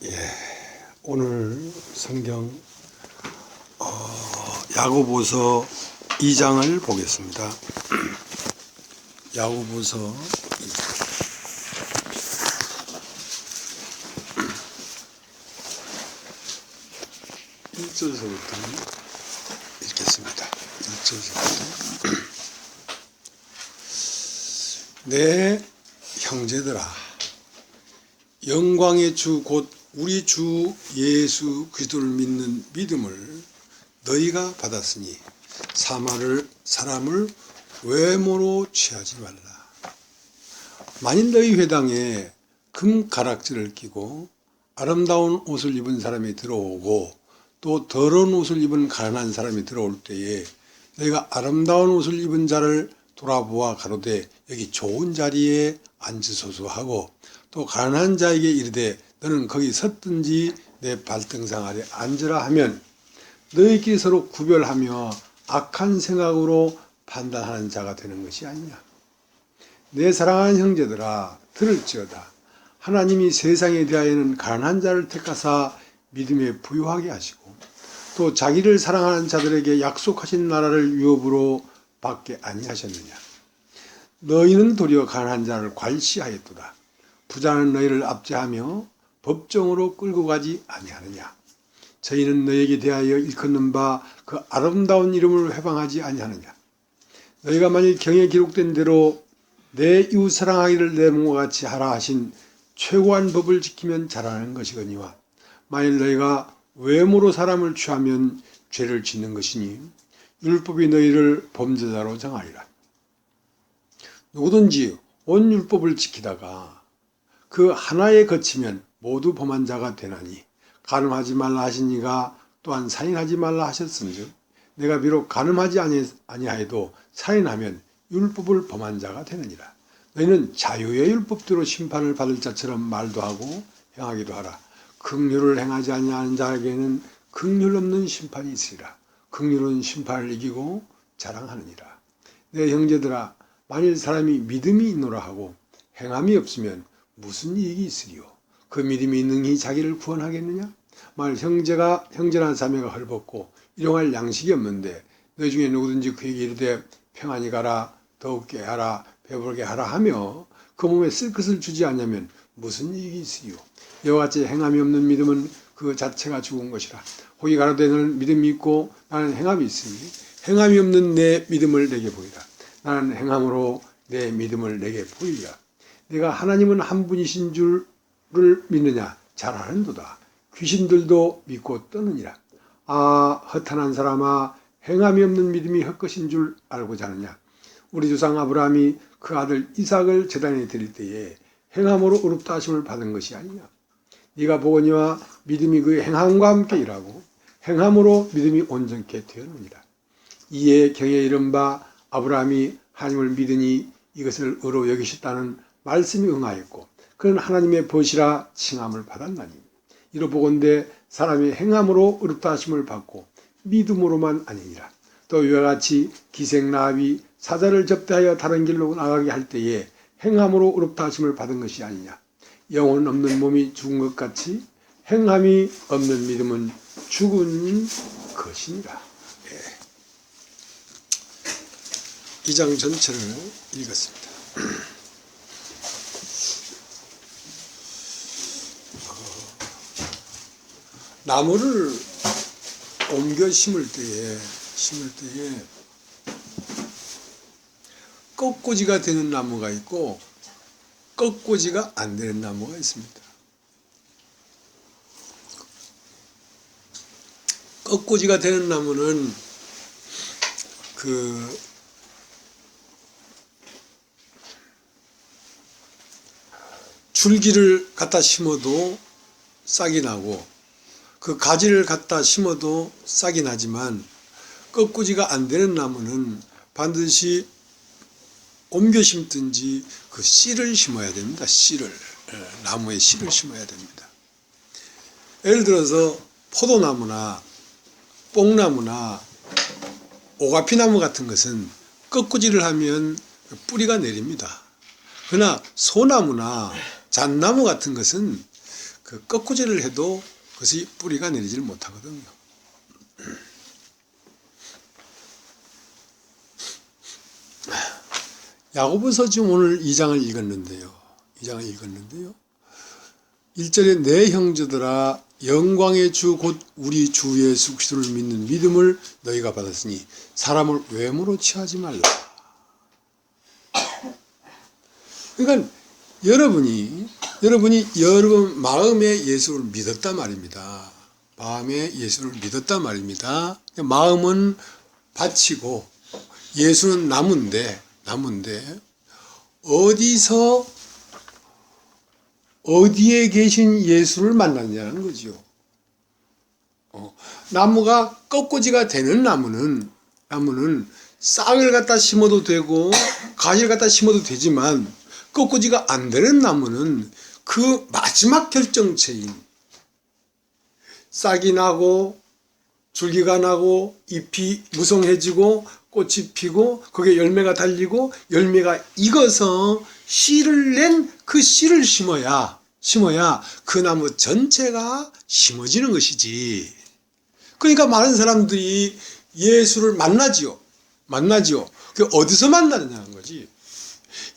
예, 오늘 성경 야고보서 2장을 보겠습니다. 야고보서 2장. 1절서부터 읽겠습니다. 1절서부터. 내 형제들아, 영광의 주 곧 우리 주 예수 그리스도를 믿는 믿음을 너희가 받았으니 사람을 외모로 취하지 말라. 만일 너희 회당에 금 가락지를 끼고 아름다운 옷을 입은 사람이 들어오고 또 더러운 옷을 입은 가난한 사람이 들어올 때에 너희가 아름다운 옷을 입은 자를 돌아보아 가로되 여기 좋은 자리에 앉으소서 하고 또 가난한 자에게 이르되 너는 거기 섰든지 내 발등상 아래 앉으라 하면 너희끼리 서로 구별하며 악한 생각으로 판단하는 자가 되는 것이 아니냐. 내 사랑하는 형제들아, 들을지어다. 하나님이 세상에 대하여는 가난한 자를 택하사 믿음에 부유하게 하시고 또 자기를 사랑하는 자들에게 약속하신 나라를 유업으로 받게 아니하셨느냐. 너희는 도리어 가난한 자를 괄시하였도다. 부자는 너희를 압제하며 법정으로 끌고 가지 아니하느냐. 저희는 너희에게 대하여 일컫는 바 그 아름다운 이름을 회방하지 아니하느냐. 너희가 만일 경에 기록된 대로 내 이웃 사랑하기를 내 몸과 같이 하라 하신 최고한 법을 지키면 잘하는 것이거니와 만일 너희가 외모로 사람을 취하면 죄를 짓는 것이니 율법이 너희를 범죄자로 정하리라. 누구든지 온 율법을 지키다가 그 하나에 거치면 모두 범한 자가 되나니 간음하지 말라 하신 이가 또한 살인하지 말라 하셨은즉 내가 비록 간음하지 아니하여도 살인하면 율법을 범한 자가 되느니라. 너희는 자유의 율법대로 심판을 받을 자처럼 말도 하고 행하기도 하라. 긍휼을 행하지 아니하는 자에게는 긍휼 없는 심판이 있으리라. 긍휼은 심판을 이기고 자랑하느니라. 내 형제들아, 만일 사람이 믿음이 있노라 하고 행함이 없으면 무슨 이익이 있으리요? 그 믿음이 능히 자기를 구원하겠느냐? 만일 형제나 자매가 헐벗고 일용할 양식이 없는데 너희 중에 누구든지 그에게 이르되 평안히 가라, 더욱게 하라, 배부르게 하라 하며 그 몸에 쓸 것을 주지 않냐면 무슨 이익이 있으리요? 이와 같이 행함이 없는 믿음은 그 자체가 죽은 것이라. 혹이 가로되 너는 믿음이 있고 나는 행함이 있으니 행함이 없는 내 믿음을 내게 보이라. 나는 행함으로 내 믿음을 내게 보이리라. 내가 하나님은 한 분이신 줄을 믿느냐? 잘 아는도다. 귀신들도 믿고 떠느니라. 아, 허탄한 사람아, 행함이 없는 믿음이 헛것인 줄 알고자 하느냐? 우리 조상 아브라함이 그 아들 이삭을 제단에 드릴 때에 행함으로 의롭다 하심을 받은 것이 아니냐? 네가 보거니와 믿음이 그 행함과 함께 일하고 행함으로 믿음이 온전케 되었느니라. 이에 경에 이른바 아브라함이 하나님을 믿으니 이것을 의로 여기셨다는 말씀이 응하였고 그는 하나님의 벗이라 칭함을 받았나니 이로 보건대 사람이 행함으로 의롭다 하심을 받고 믿음으로만 아니니라. 또 이와 같이 기생라합이 사자를 접대하여 다른 길로 나가게 할 때에 행함으로 의롭다 하심을 받은 것이 아니냐. 영혼 없는 몸이 죽은 것 같이 행함이 없는 믿음은 죽은 것이니라. 예. 2장 전체를 읽었습니다. 나무를 옮겨 심을 때에 꺾꽂이가 되는 나무가 있고 꺾꽂이가 안 되는 나무가 있습니다. 꺾꽂이가 되는 나무는 그 줄기를 갖다 심어도 싹이 나고 그 가지를 갖다 심어도 싹이 나지만 꺾꽂이가 안 되는 나무는 반드시 옮겨 심든지 그 씨를 심어야 됩니다. 씨를, 나무에 씨를 심어야 됩니다. 예를 들어서 포도나무나 뽕나무나 오가피나무 같은 것은 꺾꽂이를 하면 뿌리가 내립니다. 그러나 소나무나 잣나무 같은 것은 그 꺾고질을 해도 그것이 뿌리가 내리질 못하거든요. 야고보서 지금 오늘 2장을 읽었는데요. 1절에 내 형제들아 영광의 주 곧 우리 주 예수 그리스도를 믿는 믿음을 너희가 받았으니 사람을 외모로 취하지 말라. 그러니까 여러분이 여러분 마음에 예수를 믿었단 말입니다. 마음에 예수를 믿었단 말입니다. 마음은 바치고 예수는 나무인데 어디에 계신 예수를 만났냐는 거죠. 나무가 꺾고지가 되는 나무는 싹을 갖다 심어도 되고 가지를 갖다 심어도 되지만 꺾고지가 안 되는 나무는 그 마지막 결정체인 싹이 나고 줄기가 나고 잎이 무성해지고 꽃이 피고 거기에 열매가 달리고 열매가 익어서 씨를 낸 그 씨를 심어야 그 나무 전체가 심어지는 것이지. 그러니까 많은 사람들이 예수를 만나지요. 그 어디서 만나느냐는 거지.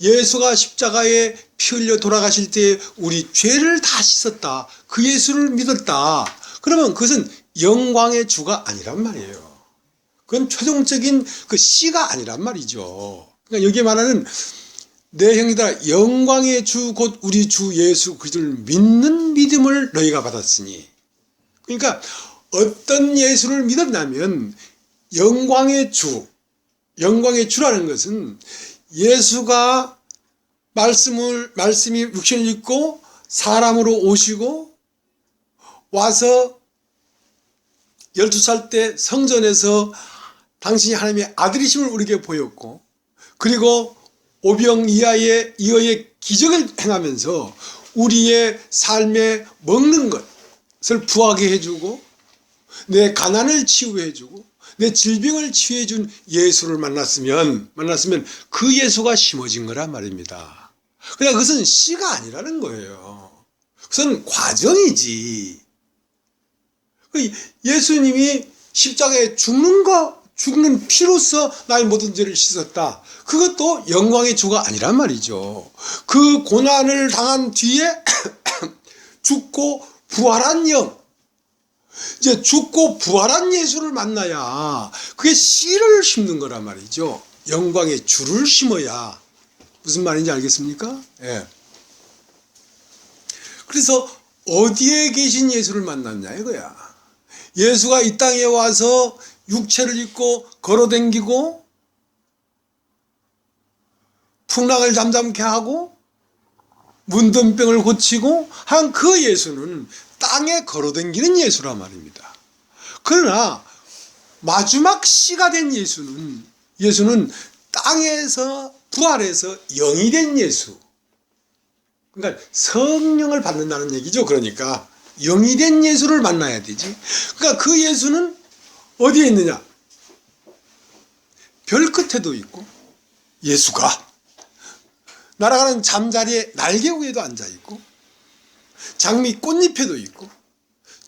예수가 십자가에 피 흘려 돌아가실 때 우리 죄를 다 씻었다. 그 예수를 믿었다. 그러면 그것은 영광의 주가 아니란 말이에요. 그건 최종적인 그 씨가 아니란 말이죠. 그러니까 여기에 말하는 내 형제들아 영광의 주 곧 우리 주 예수 그리스도를 믿는 믿음을 너희가 받았으니. 그러니까 어떤 예수를 믿었냐면 영광의 주라는 것은 예수가 말씀이 육신을 입고 사람으로 오시고 와서 12살 때 성전에서 당신이 하나님의 아들이심을 우리에게 보였고, 그리고 오병이어의 기적을 행하면서 우리의 삶에 먹는 것을 부하게 해주고 내 가난을 치유해주고 내 질병을 치유해준 예수를 만났으면 그 예수가 심어진 거란 말입니다. 그러나 그것은 씨가 아니라는 거예요. 그것은 과정이지. 예수님이 십자가에 죽는 피로써 나의 모든 죄를 씻었다. 그것도 영광의 주가 아니란 말이죠. 그 고난을 당한 뒤에 죽고 부활한 이제 죽고 부활한 예수를 만나야 그게 씨를 심는 거란 말이죠. 영광의 주를 심어야. 무슨 말인지 알겠습니까? 예. 그래서 어디에 계신 예수를 만났냐 이거야. 예수가 이 땅에 와서 육체를 입고 걸어다니고 풍랑을 잠잠케 하고 문든 병을 고치고 한 그 예수는 땅에 걸어다니는 예수란 말입니다. 그러나 마지막 씨가 된 예수는 땅에서 부활해서 영이 된 예수. 그러니까 성령을 받는다는 얘기죠. 그러니까 영이 된 예수를 만나야 되지. 그러니까 그 예수는 어디에 있느냐? 별 끝에도 있고 예수가 날아가는 잠자리에 날개 위에도 앉아있고 장미 꽃잎에도 있고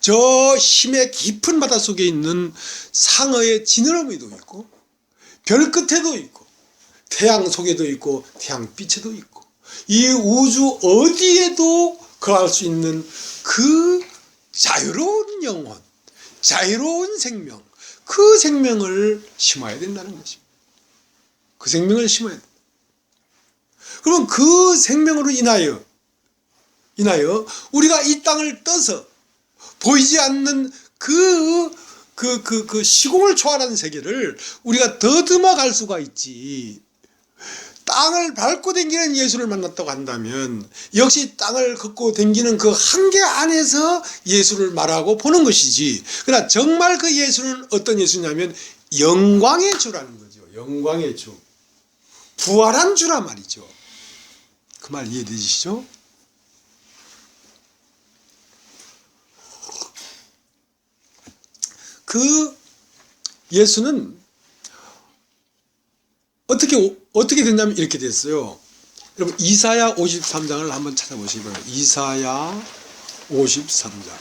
저 힘의 깊은 바닷속에 있는 상어의 지느러미도 있고 별 끝에도 있고 태양 속에도 있고 태양빛에도 있고 이 우주 어디에도 거할 수 있는 그 자유로운 영혼, 자유로운 생명, 그 생명을 심어야 된다는 것입니다. 그 생명을 심어야 된다. 그러면 그 생명으로 인하여 우리가 이 땅을 떠서 보이지 않는 그 시공을 초월하는 세계를 우리가 더듬어 갈 수가 있지. 땅을 밟고 다니는 예수를 만났다고 한다면 역시 땅을 걷고 다니는 그 한계 안에서 예수를 말하고 보는 것이지. 그러나 정말 그 예수는 어떤 예수냐면 영광의 주라는 거죠. 영광의 주. 부활한 주라 말이죠. 그 말 이해되시죠? 그 예수는 어떻게 됐냐면 이렇게 됐어요. 여러분 이사야 53장을 한번 찾아보시기 바랍니다. 이사야 53장.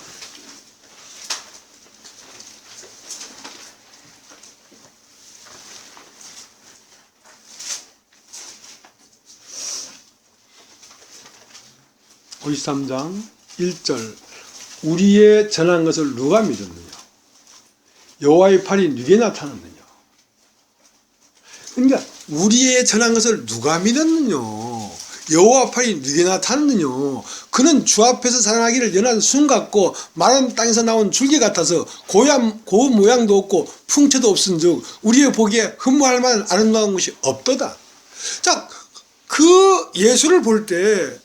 (53장) 1절. 우리의 전한 것을 누가 믿었느냐? 여호와의 팔이 누게 나타났느냐? 그러니까 우리의 전한 것을 누가 믿었느냐? 여호와 팔이 누게 나타났느냐? 그는 주 앞에서 살아나기를 연한 순 같고 마른 땅에서 나온 줄기 같아서 고운 모양도 없고 풍채도 없은즉 우리의 보기에 흠모할 만한 아름다운 것이 없도다. 자, 그 예수를 볼 때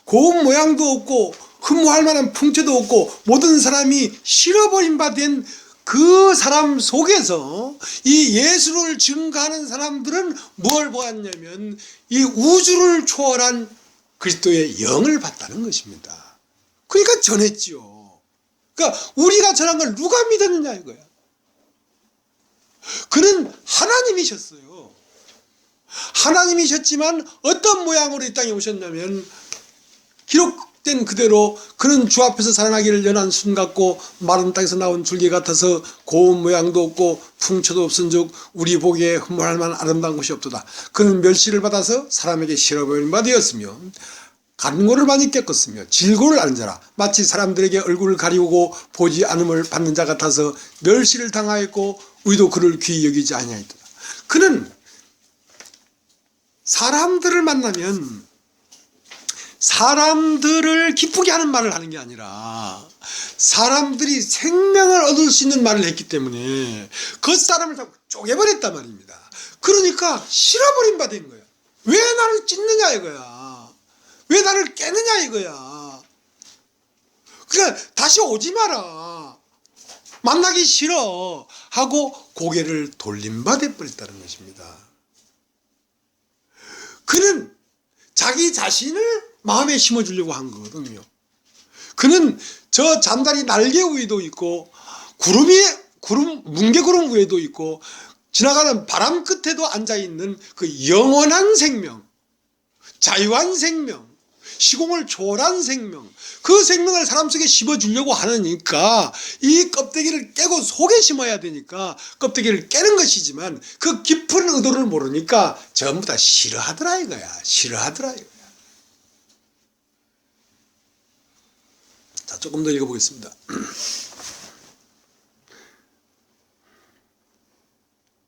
고운 모양도 없고 흠모할 만한 풍채도 없고 모든 사람이 실어버린 바 된 그 사람 속에서 이 예수를 증거하는 사람들은 뭘 보았냐면 이 우주를 초월한 그리스도의 영을 봤다는 것입니다. 그러니까 전했지요. 그러니까 우리가 전한 걸 누가 믿었느냐 이거야. 그는 하나님이셨어요. 하나님이셨지만 어떤 모양으로 이 땅에 오셨냐면 기록된 그대로 그는 주 앞에서 살아나기를 연한 순 같고 마른 땅에서 나온 줄기 같아서 고운 모양도 없고 풍채도 없은즉 우리 보기에 흠모할 만한 아름다운 것이 없도다. 그는 멸시를 받아서 사람에게 싫어보이는 바 되었으며 간고를 많이 겪었으며 질고를 앓은 자라 마치 사람들에게 얼굴을 가리우고 보지 않음을 받는 자 같아서 멸시를 당하였고 우리도 그를 귀히 여기지 아니하였도다. 그는 사람들을 만나면 사람들을 기쁘게 하는 말을 하는 게 아니라 사람들이 생명을 얻을 수 있는 말을 했기 때문에 그 사람을 다 쪼개버렸단 말입니다. 그러니까 싫어버린 바 된 거야. 왜 나를 찢느냐 이거야. 왜 나를 깨느냐 이거야. 그러니까 다시 오지 마라. 만나기 싫어 하고 고개를 돌린 바 돼버렸다는 것입니다. 그는 자기 자신을 마음에 심어주려고 한 거거든요. 그는 저 잠자리 날개 위에도 있고 뭉게구름 위에도 있고 지나가는 바람 끝에도 앉아있는 그 영원한 생명, 자유한 생명, 시공을 초월한 생명, 그 생명을 사람 속에 심어주려고 하니까 이 껍데기를 깨고 속에 심어야 되니까 껍데기를 깨는 것이지만 그 깊은 의도를 모르니까 전부 다 싫어하더라 이거야. 싫어하더라 이거야. 자, 조금 더 읽어보겠습니다.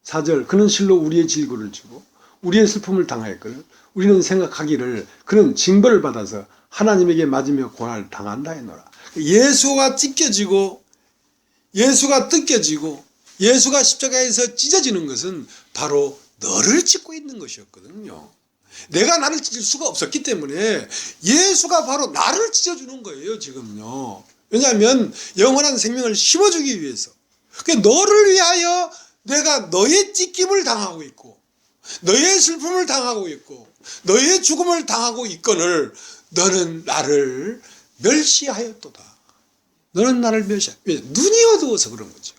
4절. 그는 실로 우리의 질고를 지고 우리의 슬픔을 당하였거늘 우리는 생각하기를 그는 징벌을 받아서 하나님에게 맞으며 고난을 당한다 했노라. 예수가 찢겨지고 예수가 뜯겨지고 예수가 십자가에서 찢어지는 것은 바로 너를 찢고 있는 것이었거든요. 내가 나를 찢을 수가 없었기 때문에 예수가 바로 나를 찢어주는 거예요 지금요. 왜냐하면 영원한 생명을 심어주기 위해서. 그러니까 너를 위하여 내가 너의 찢김을 당하고 있고 너의 슬픔을 당하고 있고 너의 죽음을 당하고 있거늘 너는 나를 멸시하였도다. 너는 나를 멸시하였다. 왜? 눈이 어두워서 그런 거죠.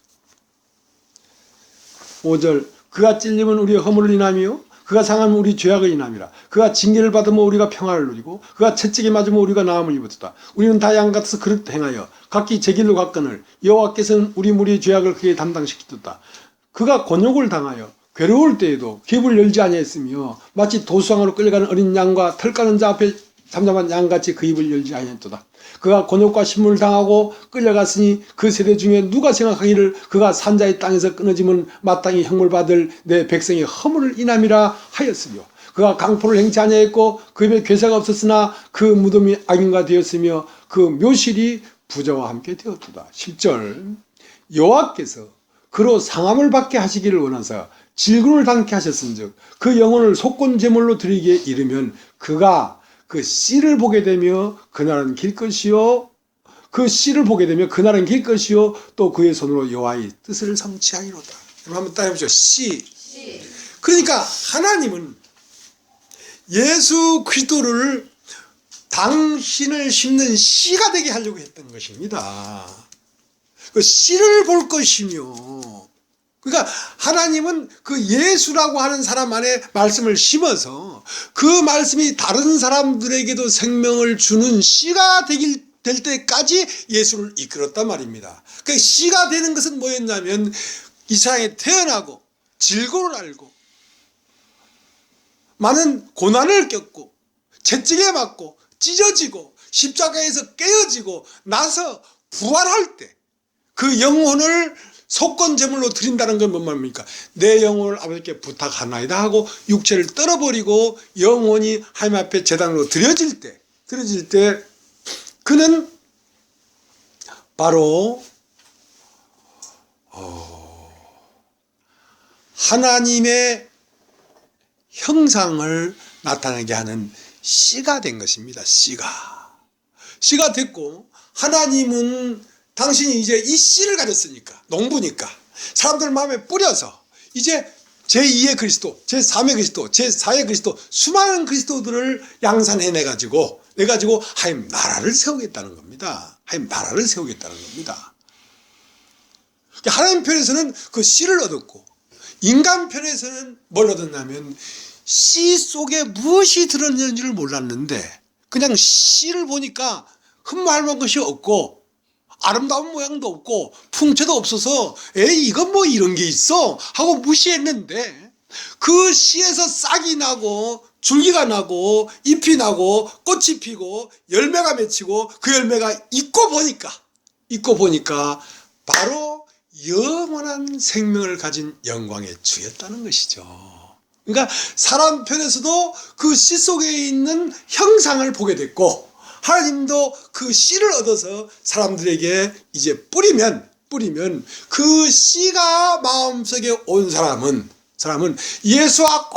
5절. 그가 찔림은 우리의 허물을 인하며 그가 상하면 우리 죄악을 인함이라. 그가 징계를 받으면 우리가 평화를 누리고 그가 채찍에 맞으면 우리가 나음을 입었다. 우리는 다 양 같아서 그릇 행하여 각기 제 길로 갔거늘 여호와께서는 우리 무리의 죄악을 그에게 담당시켰다. 그가 곤욕을 당하여 괴로울 때에도 귀를 열지 아니했으며 마치 도수장으로 끌려가는 어린 양과 털 까는 자 앞에 잠잠한 양같이 그 입을 열지 아니했도다. 그가 곤욕과 신문을 당하고 끌려갔으니 그 세대 중에 누가 생각하기를 그가 산자의 땅에서 끊어지면 마땅히 형벌 받을 내 백성의 허물을 인함이라 하였으며 그가 강포를 행치 아니했고 그 입에 괴사가 없었으나 그 무덤이 악인가 되었으며 그 묘실이 부자와 함께 되었도다. 10절. 여호와께서 그로 상함을 받게 하시기를 원하사 질군을 당케 하셨은즉 그 영혼을 속건 제물로 드리기에 이르면 그가 그 씨를 보게 되며 그날은 길 것이요 그 씨를 보게 되며 그날은 길 것이요 또 그의 손으로 여호와의 뜻을 성취하리로다. 한번 따라해보죠. 씨. 그러니까 하나님은 예수 그리스도를 당신을 심는 씨가 되게 하려고 했던 것입니다. 그 씨를 볼 것이며 그러니까 하나님은 그 예수라고 하는 사람 안에 말씀을 심어서 그 말씀이 다른 사람들에게도 생명을 주는 씨가 될 때까지 예수를 이끌었단 말입니다. 그 씨가 되는 것은 뭐였냐면 이 세상에 태어나고 질고를 알고 많은 고난을 겪고 채찍에 맞고 찢어지고 십자가에서 깨어지고 나서 부활할 때 그 영혼을 속건제물로 드린다는 건 뭔 말입니까? 내 영혼을 아버지께 부탁하나이다 하고 육체를 떨어버리고 영혼이 하나님 앞에 제단으로 드려질 때 그는 바로 하나님의 형상을 나타나게 하는 씨가 된 것입니다. 씨가 됐고, 하나님은 당신이 이제 이 씨를 가졌으니까, 농부니까 사람들 마음에 뿌려서 이제 제2의 그리스도, 제3의 그리스도, 제4의 그리스도, 수많은 그리스도들을 양산해내가지고 하나님 나라를 세우겠다는 겁니다. 하나님 나라를 세우겠다는 겁니다. 하나님 편에서는 그 씨를 얻었고, 인간 편에서는 뭘 얻었냐면 씨 속에 무엇이 들었는지를 몰랐는데 그냥 씨를 보니까 흠모할 것이 없고 아름다운 모양도 없고 풍채도 없어서 에이 이건 뭐 이런 게 있어 하고 무시했는데 그 씨에서 싹이 나고 줄기가 나고 잎이 나고 꽃이 피고 열매가 맺히고 그 열매가 익고 보니까 바로 영원한 생명을 가진 영광의 주였다는 것이죠. 그러니까 사람 편에서도 그 씨 속에 있는 형상을 보게 됐고 하나님도 그 씨를 얻어서 사람들에게 이제 뿌리면 그 씨가 마음속에 온 사람은 예수와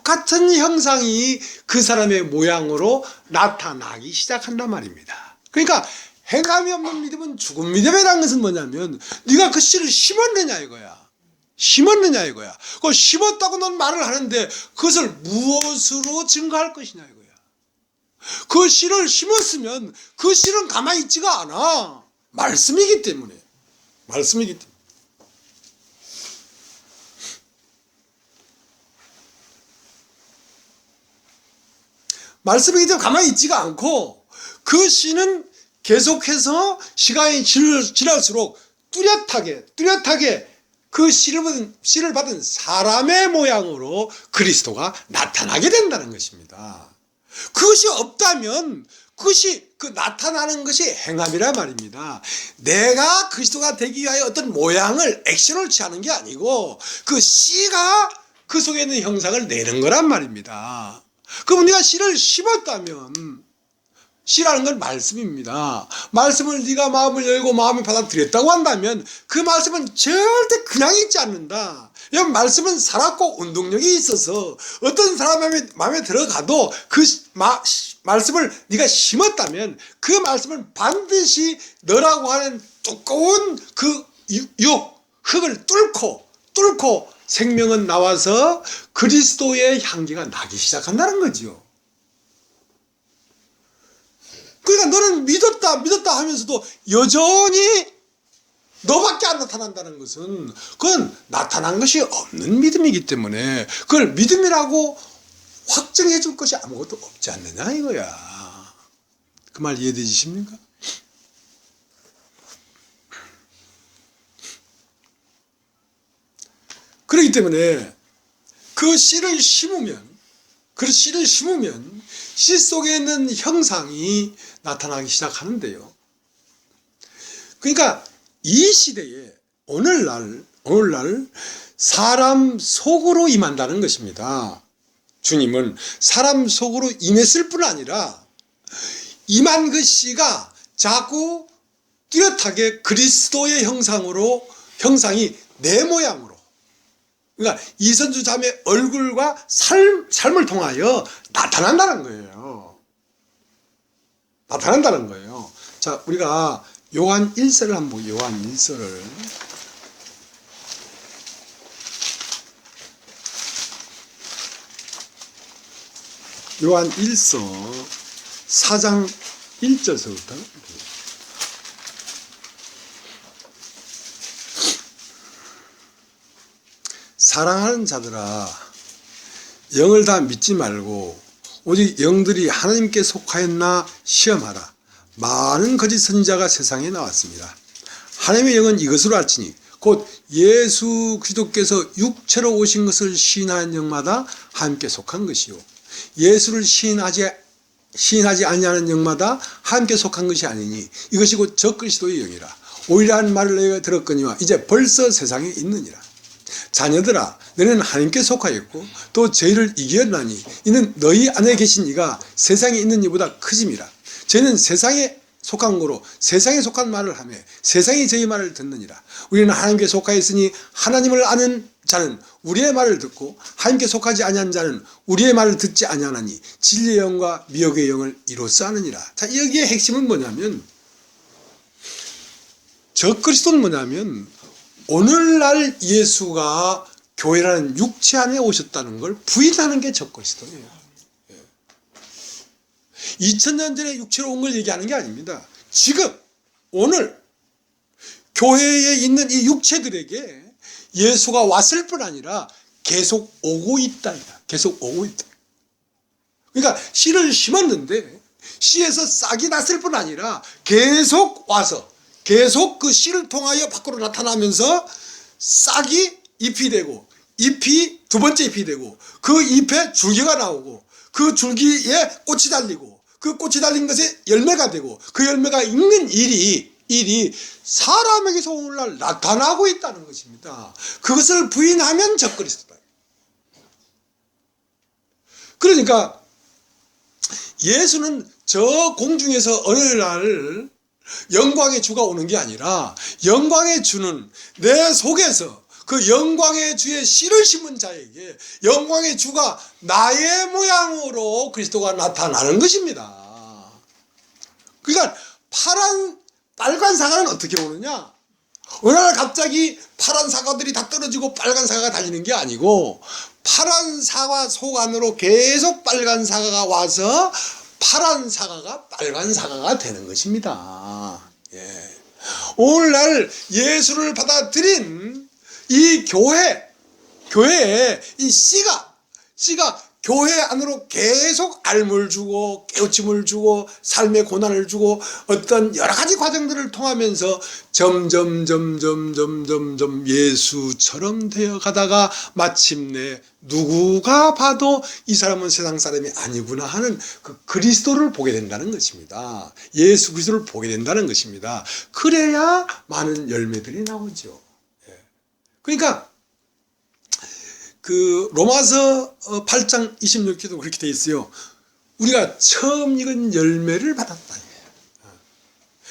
똑같은 형상이 그 사람의 모양으로 나타나기 시작한단 말입니다. 그러니까 행함이 없는 믿음은 죽은 믿음이라는 것은 뭐냐면 네가 그 씨를 심었느냐 이거야. 그 심었다고 넌 말을 하는데 그것을 무엇으로 증거할 것이냐 이거야. 그 씨를 심었으면 그 씨는 가만히 있지가 않아. 말씀이기 때문에. 말씀이기 때문에 가만히 있지가 않고 그 씨는 계속해서 시간이 지날수록 뚜렷하게 그 씨를 받은 사람의 모양으로 그리스도가 나타나게 된다는 것입니다. 그것이 없다면 그 나타나는 것이 행함이란 말입니다. 내가 그리스도가 되기 위하여 어떤 모양을 액션을 취하는 게 아니고 그 씨가 그 속에 있는 형상을 내는 거란 말입니다. 그럼 네가 씨를 심었다면 씨라는 건 말씀입니다. 말씀을 네가 마음을 열고 마음을 받아들였다고 한다면 그 말씀은 절대 그냥 있지 않는다. 이 말씀은 살았고 운동력이 있어서 어떤 사람 마음에 들어가도 그 말씀을 네가 심었다면 그 말씀은 반드시 너라고 하는 두꺼운 그 흙을 뚫고 생명은 나와서 그리스도의 향기가 나기 시작한다는 거죠. 그러니까 너는 믿었다 하면서도 여전히 너밖에 안 나타난다는 것은 그건 나타난 것이 없는 믿음이기 때문에 그걸 믿음이라고 확증해 줄 것이 아무것도 없지 않느냐 이거야. 그 말 이해되시십니까? 그렇기 때문에 그 씨를 심으면 씨 속에 있는 형상이 나타나기 시작하는데요. 그러니까 이 시대에 오늘날 사람 속으로 임한다는 것입니다. 주님은 사람 속으로 임했을 뿐 아니라 임한 그 씨가 자꾸 뚜렷하게 그리스도의 형상이 내 모양으로, 그러니까 이선주 자매 얼굴과 삶을 통하여 나타난다는 거예요. 자, 우리가 요한 1서를 한번 보고 요한 1서를 요한 1서 4장 1절서부터 사랑하는 자들아 영을 다 믿지 말고 오직 영들이 하나님께 속하였나 시험하라. 많은 거짓 선지자가 세상에 나왔습니다. 하나님의 영은 이것으로 알지니 곧 예수 그리스도께서 육체로 오신 것을 시인하는 영마다 함께 속한 것이요 예수를 시인하지 아니하는 영마다 함께 속한 것이 아니니 이것이 곧 적그리스도의 영이라. 오히려 한 말을 내가 들었거니와 이제 벌써 세상에 있느니라. 자녀들아 너희는 하나님께 속하였고 또 저희를 이겼나니 이는 너희 안에 계신 이가 세상에 있는 이보다 크심이라. 저희는 세상에 속한 거로 세상에 속한 말을 하며 세상이 저희 말을 듣느니라. 우리는 하나님께 속하였으니 하나님을 아는 자는 우리의 말을 듣고 하나님께 속하지 아니한 자는 우리의 말을 듣지 아니하나니 진리의 영과 미혹의 영을 이로써 아느니라. 자, 여기에 핵심은 뭐냐면 적그리스도는 뭐냐면 오늘날 예수가 교회라는 육체 안에 오셨다는 걸 부인하는 게 적그리스도예요. 2000년 전에 육체로 온 걸 얘기하는 게 아닙니다. 지금 오늘 교회에 있는 이 육체들에게 예수가 왔을 뿐 아니라 계속 오고 있다. 계속 오고 있다. 그러니까 씨를 심었는데 씨에서 싹이 났을 뿐 아니라 계속 와서 계속 그 씨를 통하여 밖으로 나타나면서 싹이 잎이 되고 잎이 두 번째 잎이 되고 그 잎에 줄기가 나오고 그 줄기에 꽃이 달리고 그 꽃이 달린 것에 열매가 되고 그 열매가 익는 일이 사람에게서 오늘날 나타나고 있다는 것입니다. 그것을 부인하면 적그리스도다. 그러니까 예수는 저 공중에서 어느 날 영광의 주가 오는 게 아니라 영광의 주는 내 속에서 그 영광의 주의 씨를 심은 자에게 영광의 주가 나의 모양으로 그리스도가 나타나는 것입니다. 그러니까 빨간 사과는 어떻게 오느냐? 어느 날 갑자기 파란 사과들이 다 떨어지고 빨간 사과가 달리는 게 아니고 파란 사과 속 안으로 계속 빨간 사과가 와서 파란 사과가 빨간 사과가 되는 것입니다. 예. 오늘날 예수를 받아들인 이 교회에 이 씨가 교회 안으로 계속 알물 주고 깨우침을 주고 삶의 고난을 주고 어떤 여러 가지 과정들을 통하면서 점점 예수처럼 되어 가다가 마침내 누구가 봐도 이 사람은 세상 사람이 아니구나 하는 그 그리스도를 보게 된다는 것입니다. 예수 그리스도를 보게 된다는 것입니다. 그래야 많은 열매들이 나오죠. 그러니까 그 로마서 8장 26절도 그렇게 돼 있어요. 우리가 처음 익은 열매를 받았다.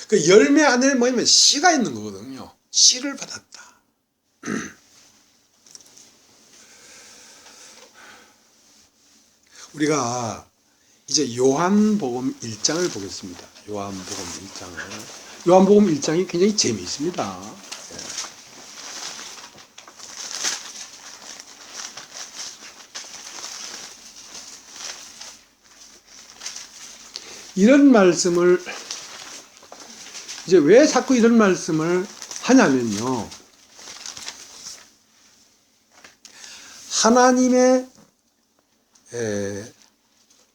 그 열매 안에 뭐냐면 씨가 있는 거거든요. 씨를 받았다. 우리가 이제 요한복음 1장을 보겠습니다. 요한복음 1장이 굉장히 재미있습니다. 이런 말씀을 이제 왜 자꾸 이런 말씀을 하냐면요.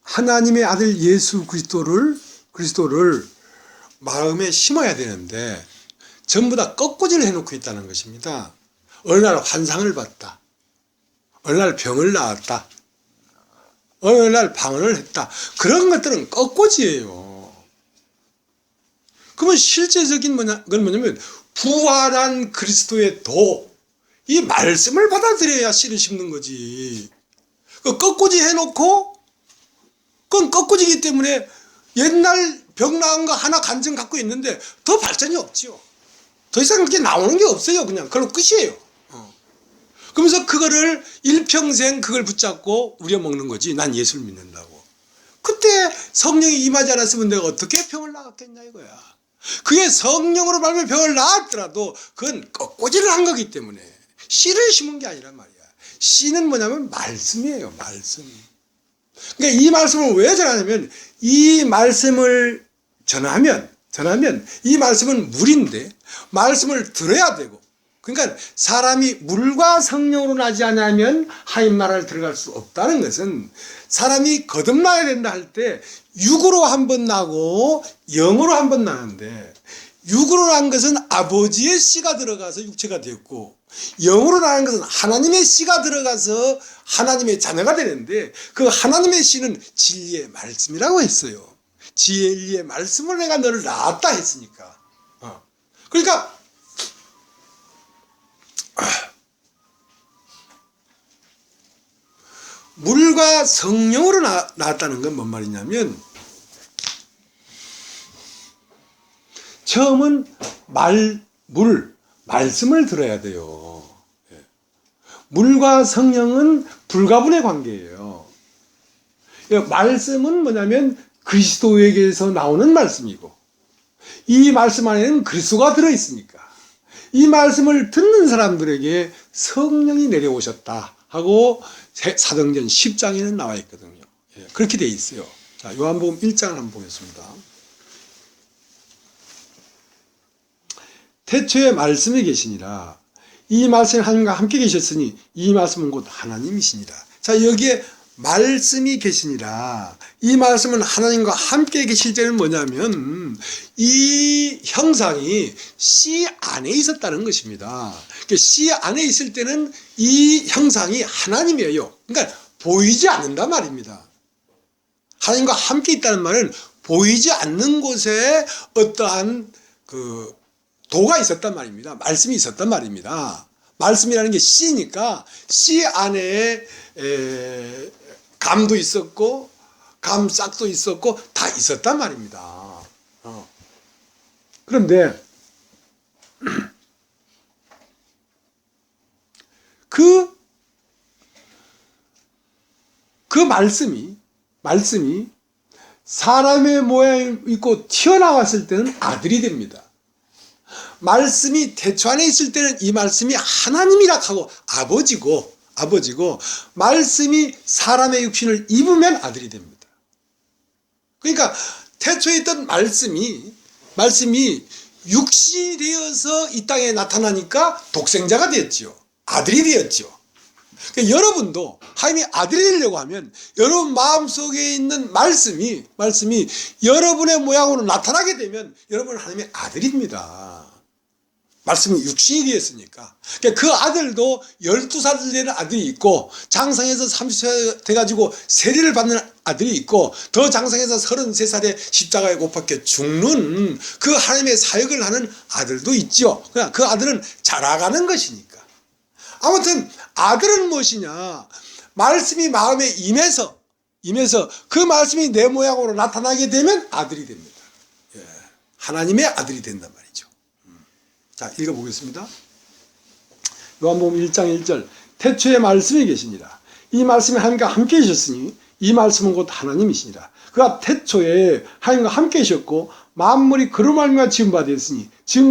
하나님의 아들 예수 그리스도를 마음에 심어야 되는데 전부 다 꺾어지를 해놓고 있다는 것입니다. 어느 날 환상을 봤다. 어느 날 병을 낳았다. 어느 날 방언을 했다. 그런 것들은 꺾어지예요. 그러면 실제적인 건 뭐냐면 부활한 그리스도의 이 말씀을 받아들여야 씨를 심는 거지. 그 꺾어지 해놓고 그건 꺾어지기 때문에 옛날 병 나은 거 하나 간증 갖고 있는데 더 발전이 없지요. 더 이상 그렇게 나오는 게 없어요. 그냥 그걸로 끝이에요. 그러면서 그거를 일평생 그걸 붙잡고 우려먹는 거지. 난 예수를 믿는다고. 그때 성령이 임하지 않았으면 내가 어떻게 병을 나았겠냐 이거야. 그게 성령으로 말면 병을 나았더라도 그건 꺾어지를 한 거기 때문에 씨를 심은 게 아니란 말이야. 씨는 뭐냐면 말씀이에요. 말씀. 그러니까 이 말씀을 왜 전하냐면 이 말씀을 전하면 이 말씀은 물인데 말씀을 들어야 되고 그러니까 사람이 물과 성령으로 나지 않으면 하나님 나라를 들어갈 수 없다는 것은 사람이 거듭나야 된다 할 때 육으로 한 번 나고 영으로 한 번 나는데, 육으로 난 것은 아버지의 씨가 들어가서 육체가 되었고, 영으로 나는 것은 하나님의 씨가 들어가서 하나님의 자녀가 되는데, 그 하나님의 씨는 진리의 말씀이라고 했어요. 진리의 말씀을 내가 너를 낳았다 했으니까. 그러니까 물과 성령으로 나왔다는 건 뭔 말이냐면, 처음은 말씀을 들어야 돼요. 물과 성령은 불가분의 관계예요. 말씀은 뭐냐면 그리스도에게서 나오는 말씀이고, 이 말씀 안에는 그리스도가 들어있으니까 이 말씀을 듣는 사람들에게 성령이 내려오셨다 하고 사도행전 10장에는 나와 있거든요. 그렇게 돼 있어요. 자, 요한복음 1장을 한번 보겠습니다. 태초에 말씀이 계시니라. 이 말씀이 하나님과 함께 계셨으니 이 말씀은 곧 하나님이시니라. 자, 여기에 말씀이 계시니라. 이 말씀은 하나님과 함께 계실 때는 뭐냐면 이 형상이 씨 안에 있었다는 것입니다. 씨 안에 있을 때는 이 형상이 하나님이에요. 그러니까 보이지 않는단 말입니다. 하나님과 함께 있다는 말은 보이지 않는 곳에 어떠한 도가 있었단 말입니다. 말씀이 있었단 말입니다. 말씀이라는 게 씨니까 씨 안에 감도 있었고 감싹도 있었고 다 있었단 말입니다. 그런데 그 말씀이 사람의 모양이 있고 튀어나왔을 때는 아들이 됩니다. 말씀이 태초 안에 있을 때는 이 말씀이 하나님이라 하고 아버지고, 말씀이 사람의 육신을 입으면 아들이 됩니다. 그러니까 태초에 있던 말씀이 육신이 되어서 이 땅에 나타나니까 독생자가 되었지요. 아들이 되었지요. 그러니까 여러분도 하나님이 아들이 되려고 하면 여러분 마음속에 있는 말씀이 여러분의 모양으로 나타나게 되면 여러분은 하나님의 아들입니다. 말씀이 육신이 되었으니까. 그러니까 그 아들도 12살 되는 아들이 있고, 장성해서 30세 돼가지고 세례를 받는 아들이 있고, 더 장성해서 33살에 십자가에 못 박혀 죽는 그 하나님의 사역을 하는 아들도 있죠. 그냥 그 아들은 자라가는 것이니까. 아무튼 아들은 무엇이냐? 말씀이 마음에 임해서 그 말씀이 내 모양으로 나타나게 되면 아들이 됩니다. 하나님의 아들이 된단 말이죠. 자, 읽어보겠습니다. 요한복음 1장 1절. 태초에 말씀이 계시니라. 이 말씀이 하나님과 함께 계셨으니 이 말씀은 곧 하나님이시니라. 그가 태초에 하나님과 함께 계셨고 만물이 그로 말미암아 지은 바 되었으니 지은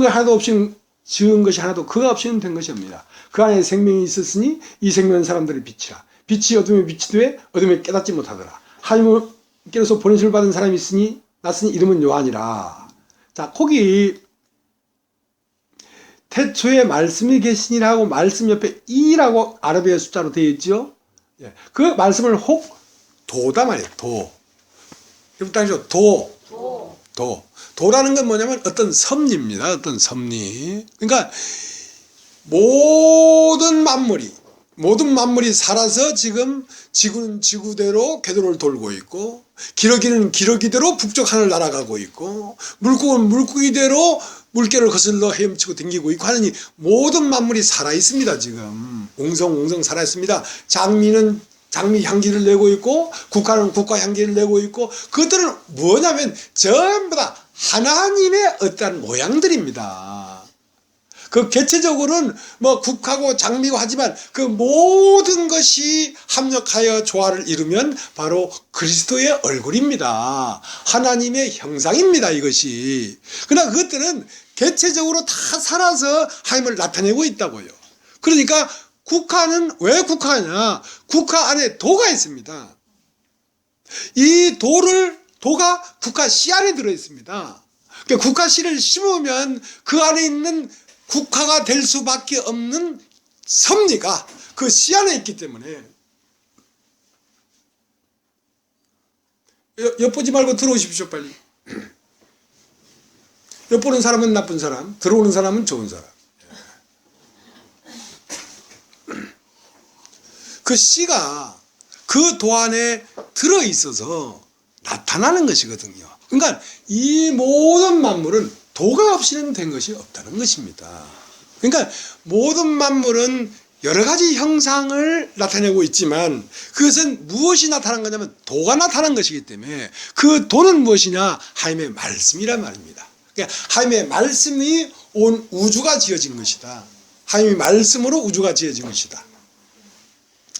것이 하나도 그가 없이는 된 것이 없느니라. 그 안에 생명이 있었으니 이 생명은 사람들의 빛이라. 빛이 어둠에 비치되 어둠에 깨닫지 못하더라. 하나님께로서 보내심을 받은 사람이 있으니 났으니 이름은 요한이라. 자, 거기 태초에 말씀이 계시니라고 말씀 옆에 이라고 아라비아 숫자로 되어 있죠. 그 말씀을 혹 도다 말이에요. 도. 여러분 따라서 도라는 건 뭐냐면 어떤 섭리입니다. 어떤 섭리. 그러니까 모든 만물이 살아서 지금 지구는 지구대로 궤도를 돌고 있고, 기러기는 기러기대로 북쪽 하늘 날아가고 있고, 물고기는 물고기대로 물결을 거슬러 헤엄치고 댕기고 있고 하니 모든 만물이 살아 있습니다. 지금 웅성웅성 살아 있습니다. 장미는 장미 향기를 내고 있고, 국화는 국화 향기를 내고 있고, 그것들은 뭐냐면 전부 다 하나님의 어떠한 모양들입니다. 그 개체적으로는 뭐 국화고 장미고 하지만 그 모든 것이 합력하여 조화를 이루면 바로 그리스도의 얼굴입니다. 하나님의 형상입니다. 이것이. 그러나 그것들은 개체적으로 다 살아서 하나님을 나타내고 있다고요. 그러니까 국화는 왜 국화냐? 국화 안에 도가 있습니다. 이 도가 국화 씨 안에 들어있습니다. 그러니까 국화 씨를 심으면 그 안에 있는 국화가 될 수밖에 없는 섭리가 그 씨 안에 있기 때문에 엿보지 말고 들어오십시오. 빨리. 엿보는 사람은 나쁜 사람, 들어오는 사람은 좋은 사람. 그 씨가 그 도 안에 들어있어서 나타나는 것이거든요. 그러니까 이 모든 만물은 도가 없이는 된 것이 없다는 것입니다. 그러니까 모든 만물은 여러 가지 형상을 나타내고 있지만 그것은 무엇이 나타난 거냐면 도가 나타난 것이기 때문에 그 도는 무엇이냐? 하나님의 말씀이란 말입니다. 그러니까 하나님의 말씀이 온 우주가 지어진 것이다. 하나님의 말씀으로 우주가 지어진 것이다.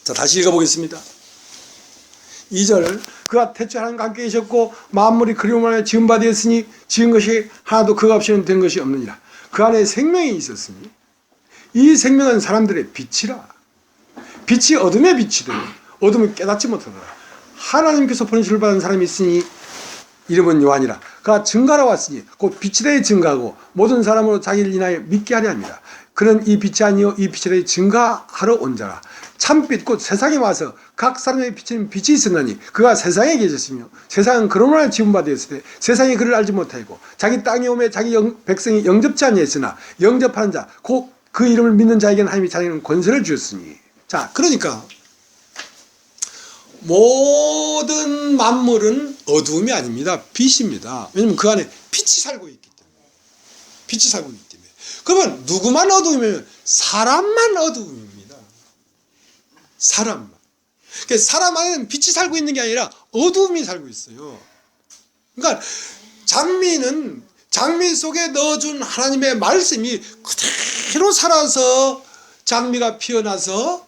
자, 다시 읽어보겠습니다. 2절, 그가 태초에 하나님과 함께 계셨고 만물이 그리움 안에 지은 바 되었으니 지은 것이 하나도 그가 없이는 된 것이 없느니라. 그 안에 생명이 있었으니 이 생명은 사람들의 빛이라. 빛이 어둠의 빛이 되고 어둠을 깨닫지 못하더라. 하나님께서 보내심을 받은 사람이 있으니 이름은 요한이라. 그가 증가하러 왔으니 곧 빛이 대해 증가하고 모든 사람으로 자기를 인하여 믿게 하려 합니다. 그는 이 빛이 아니요 이 빛이 대해 증가하러 온 자라. 참빛 곧 세상에 와서 각 사람의 비치는 빛이 있었나니 그가 세상에 계셨으며 세상은 그러므로 지은 바 되었을 때 세상이 그를 알지 못하고 자기 땅에 오매 자기 백성이 영접지 아니했으나 영접하는 자 곧 그 이름을 믿는 자에게는 하나님이 자기는 권세를 주었으니. 자, 그러니까 모든 만물은 어두움이 아닙니다. 빛입니다. 왜냐하면 그 안에 빛이 살고 있기 때문에. 빛이 살고 있기 때문에. 그러면 누구만 어두우면 사람만 어두움입니다. 사람만. 그러니까 사람 안에는 빛이 살고 있는 게 아니라 어두움이 살고 있어요. 그러니까 장미 속에 넣어준 하나님의 말씀이 그대로 살아서 장미가 피어나서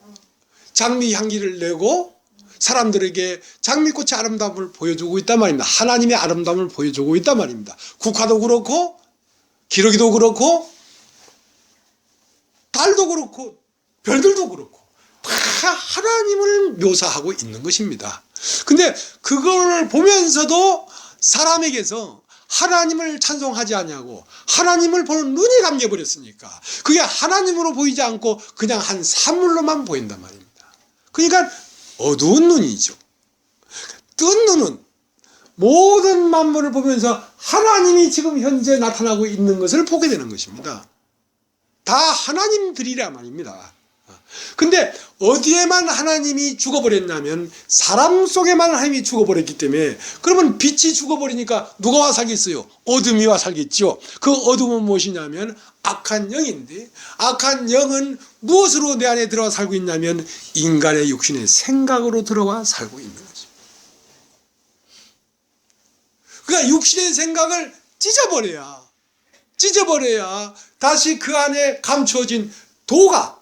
장미 향기를 내고 사람들에게 장미꽃의 아름다움을 보여주고 있단 말입니다. 하나님의 아름다움을 보여주고 있단 말입니다. 국화도 그렇고 기러기도 그렇고 달도 그렇고 별들도 그렇고 다 하나님을 묘사하고 있는 것입니다. 근데 그걸 보면서도 사람에게서 하나님을 찬송하지 아니하고 하나님을 보는 눈이 감겨버렸으니까 그게 하나님으로 보이지 않고 그냥 한 사물로만 보인단 말입니다. 그러니까 어두운 눈이죠. 뜬 눈은 모든 만물을 보면서 하나님이 지금 현재 나타나고 있는 것을 보게 되는 것입니다. 다 하나님들이란 말입니다. 근데 어디에만 하나님이 죽어버렸냐면 사람 속에만 하나님이 죽어버렸기 때문에 그러면 빛이 죽어버리니까 누가 와 살겠어요? 어둠이 와 살겠죠. 그 어둠은 무엇이냐면 악한 영인데 악한 영은 무엇으로 내 안에 들어와 살고 있냐면 인간의 육신의 생각으로 들어와 살고 있는 거죠. 그러니까 육신의 생각을 찢어버려야 다시 그 안에 감추어진 도가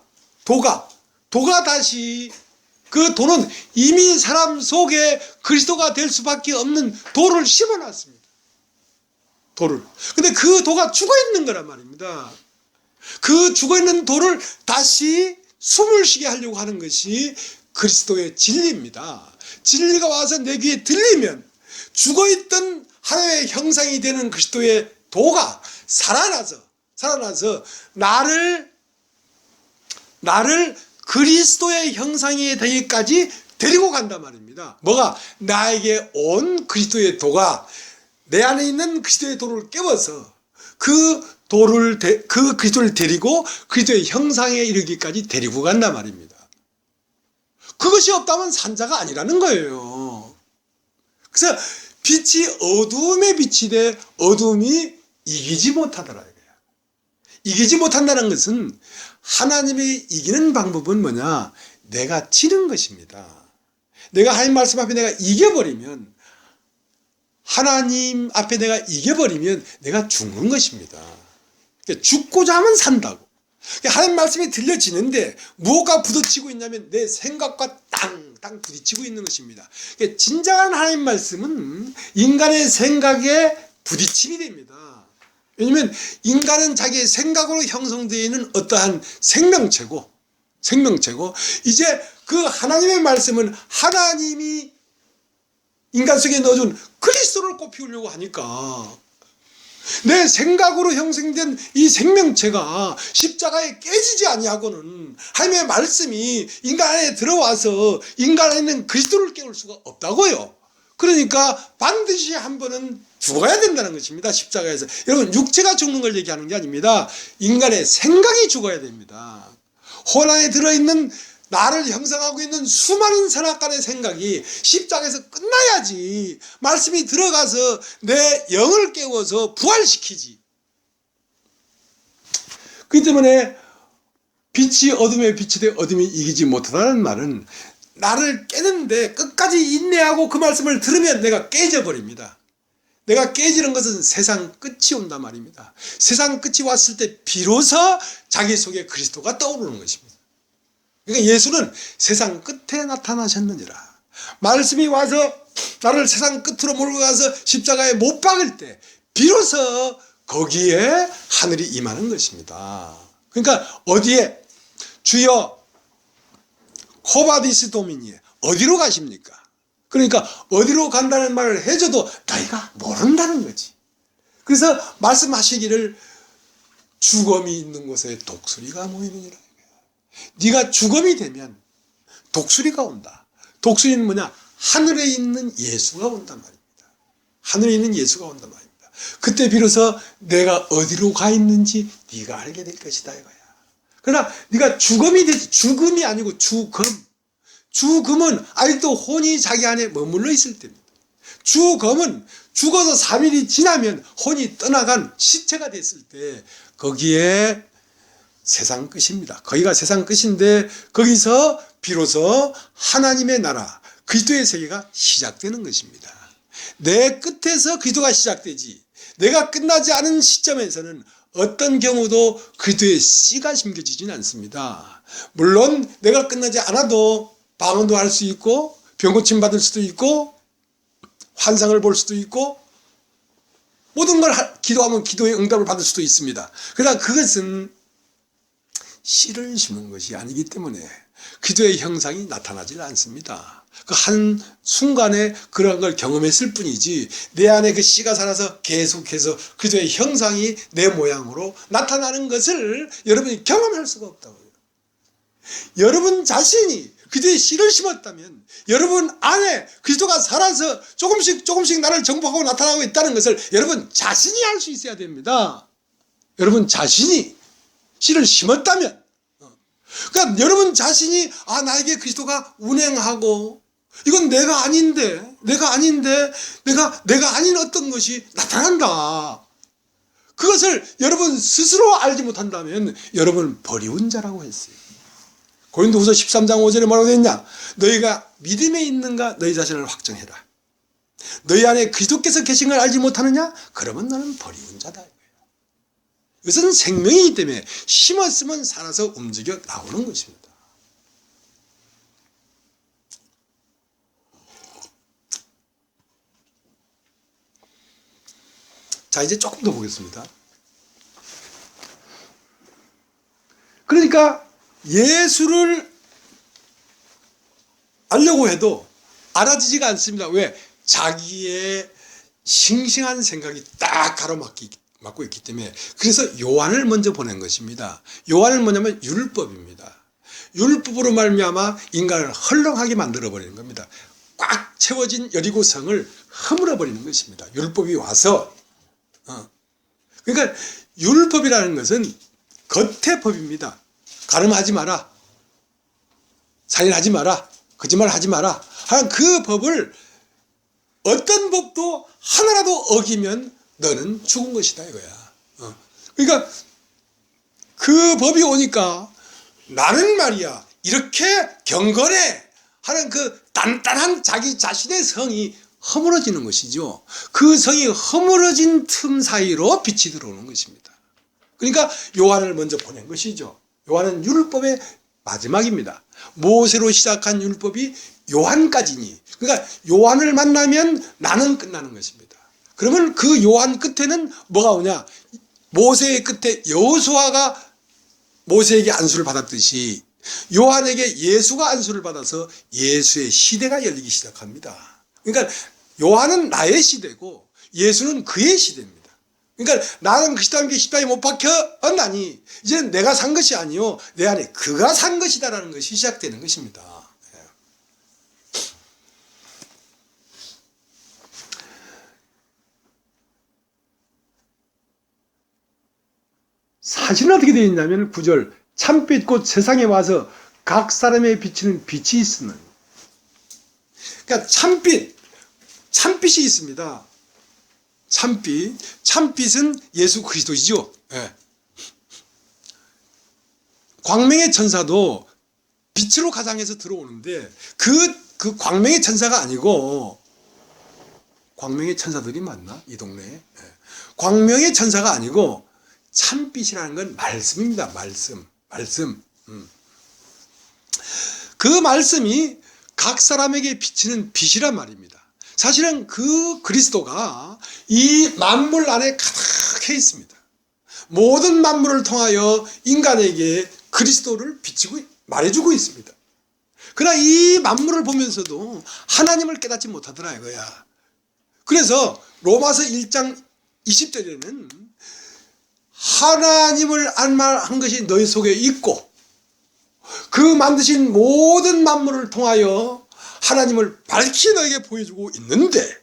다시 그 도는 이미 사람 속에 그리스도가 될 수밖에 없는 도를 심어놨습니다. 도를. 근데 그 도가 죽어있는 거란 말입니다. 그 죽어있는 도를 다시 숨을 쉬게 하려고 하는 것이 그리스도의 진리입니다. 진리가 와서 내 귀에 들리면 죽어있던 하나님의 형상이 되는 그리스도의 도가 살아나서 나를 그리스도의 형상이 되기까지 데리고 간단 말입니다. 뭐가? 나에게 온 그리스도의 도가 내 안에 있는 그리스도의 도를 깨워서 그 그리스도를 데리고 그리스도의 형상에 이르기까지 데리고 간단 말입니다. 그것이 없다면 산자가 아니라는 거예요. 그래서 빛이 어두움의 빛이 돼 어두움이 이기지 못하더라. 이기지 못한다는 것은 하나님이 이기는 방법은 뭐냐? 내가 지는 것입니다. 내가 하나님 말씀 앞에 내가 이겨버리면 하나님 앞에 내가 이겨버리면 내가 죽는 것입니다. 그러니까 죽고자 하면 산다고. 그러니까 하나님 말씀이 들려지는데 무엇과 부딪히고 있냐면 내 생각과 땅 부딪히고 있는 것입니다. 그러니까 진정한 하나님 말씀은 인간의 생각에 부딪힘이 됩니다. 왜냐하면 인간은 자기의 생각으로 형성되어 있는 어떠한 생명체고 이제 그 하나님의 말씀은 하나님이 인간 속에 넣어준 그리스도를 꽃피우려고 하니까 내 생각으로 형성된 이 생명체가 십자가에 깨지지 아니하고는 하나님의 말씀이 인간 안에 들어와서 인간 안에 있는 그리스도를 깨울 수가 없다고요. 그러니까 반드시 한 번은 죽어야 된다는 것입니다. 십자가에서. 여러분, 육체가 죽는 걸 얘기하는 게 아닙니다. 인간의 생각이 죽어야 됩니다. 혼 안에 들어있는 나를 형성하고 있는 수많은 선악간의 생각이 십자가에서 끝나야지 말씀이 들어가서 내 영을 깨워서 부활시키지. 그렇기 때문에 빛이 어둠에 빛이 되 어둠이 이기지 못하다는 말은 나를 깨는데 끝까지 인내하고 그 말씀을 들으면 내가 깨져버립니다. 내가 깨지는 것은 세상 끝이 온단 말입니다. 세상 끝이 왔을 때 비로소 자기 속에 그리스도가 떠오르는 것입니다. 그러니까 예수는 세상 끝에 나타나셨느니라. 말씀이 와서 나를 세상 끝으로 몰고 가서 십자가에 못 박을 때 비로소 거기에 하늘이 임하는 것입니다. 그러니까 어디에 주여 코바디스 도미니 어디로 가십니까? 그러니까 어디로 간다는 말을 해줘도 너희가 모른다는 거지. 그래서 말씀하시기를 죽음이 있는 곳에 독수리가 모이느니라. 네가 죽음이 되면 독수리가 온다. 독수리는 뭐냐? 하늘에 있는 예수가 온단 말입니다. 하늘에 있는 예수가 온단 말입니다. 그때 비로소 내가 어디로 가 있는지 네가 알게 될 것이다 이거야. 그러나 네가 죽음이 되지, 죽음이 아니고 죽음. 죽음은 아직도 혼이 자기 안에 머물러 있을 때입니다. 죽음은 죽어서 3일이 지나면 혼이 떠나간 시체가 됐을 때 거기에 세상 끝입니다. 거기가 세상 끝인데 거기서 비로소 하나님의 나라, 그리스도의 세계가 시작되는 것입니다. 내 끝에서 그리스도가 시작되지 내가 끝나지 않은 시점에서는 어떤 경우도 그리스도의 씨가 심겨지지는 않습니다. 물론 내가 끝나지 않아도 방언도 할 수 있고 병고침 받을 수도 있고 환상을 볼 수도 있고 모든 걸 기도하면 기도의 응답을 받을 수도 있습니다. 그러나 그것은 씨를 심은 것이 아니기 때문에 그리스도의 형상이 나타나질 않습니다. 그 한 순간에 그런 걸 경험했을 뿐이지 내 안에 그 씨가 살아서 계속해서 그리스도의 형상이 내 모양으로 나타나는 것을 여러분이 경험할 수가 없다고요. 여러분 자신이 그리스도의 씨를 심었다면 여러분 안에 그리스도가 살아서 조금씩 나를 정복하고 나타나고 있다는 것을 여러분 자신이 알 수 있어야 됩니다. 여러분 자신이 씨를 심었다면 그러니까 여러분 자신이 나에게 그리스도가 운행하고 이건 내가 아닌데 내가 아닌 어떤 것이 나타난다. 그것을 여러분 스스로 알지 못한다면 여러분은 버리운 자라고 했어요. 고린도후서 13장 5절에 뭐라고 되었냐? 너희가 믿음에 있는가 너희 자신을 확정해라. 너희 안에 그리스도께서 계신 걸 알지 못하느냐? 그러면 너는 버리운 자다. 이것은 생명이기 때문에 심었으면 살아서 움직여 나오는 것입니다. 자, 이제 조금 더 보겠습니다. 그러니까 예수를 알려고 해도 알아지지가 않습니다. 왜? 자기의 싱싱한 생각이 딱 가로막고 있기 때문에. 그래서 요한을 먼저 보낸 것입니다. 요한은 뭐냐면 율법입니다. 율법으로 말미암아 인간을 헐렁하게 만들어버리는 겁니다. 꽉 채워진 여리고성을 허물어버리는 것입니다. 율법이 와서. 그러니까 율법이라는 것은 겉의 법입니다. 가늠하지 마라, 살인하지 마라, 거짓말하지 마라 하는 그 법을 어떤 법도 하나라도 어기면 너는 죽은 것이다 이거야. 그러니까 그 법이 오니까 나는 말이야 이렇게 경건해 하는 그 단단한 자기 자신의 성이 허물어지는 것이죠. 그 성이 허물어진 틈 사이로 빛이 들어오는 것입니다. 그러니까 요한을 먼저 보낸 것이죠. 요한은 율법의 마지막입니다. 모세로 시작한 율법이 요한까지니, 그러니까 요한을 만나면 나는 끝나는 것입니다. 그러면 그 요한 끝에는 뭐가 오냐? 모세의 끝에 여호수아가 모세에게 안수를 받았듯이 요한에게 예수가 안수를 받아서 예수의 시대가 열리기 시작합니다. 그러니까 요한은 나의 시대고 예수는 그의 시대입니다. 그러니까 나는 그리스도와 함께 십자가에 못 박혔나니 이제는 내가 산 것이 아니요 내 안에 그가 산 것이다라는 것이 시작되는 것입니다. 사실은 어떻게 되어 있냐면 9절 참빛 곧 세상에 와서 각 사람에 비치는 빛이 있으니 그러니까 참빛이 있습니다. 참빛은 예수 그리스도이죠. 예. 광명의 천사도 빛으로 가장해서 들어오는데 그 광명의 천사가 아니고 광명의 천사들이 맞나? 이 동네에. 예. 광명의 천사가 아니고 참빛이라는 건 말씀입니다. 말씀. 그 말씀이 각 사람에게 비치는 빛이란 말입니다. 사실은 그 그리스도가 이 만물 안에 가득해 있습니다. 모든 만물을 통하여 인간에게 그리스도를 비치고 말해주고 있습니다. 그러나 이 만물을 보면서도 하나님을 깨닫지 못하더라 이거야. 그래서 로마서 1장 20절에는 하나님을 알만한 것이 너희 속에 있고 그 만드신 모든 만물을 통하여 하나님을 밝히 너에게 보여주고 있는데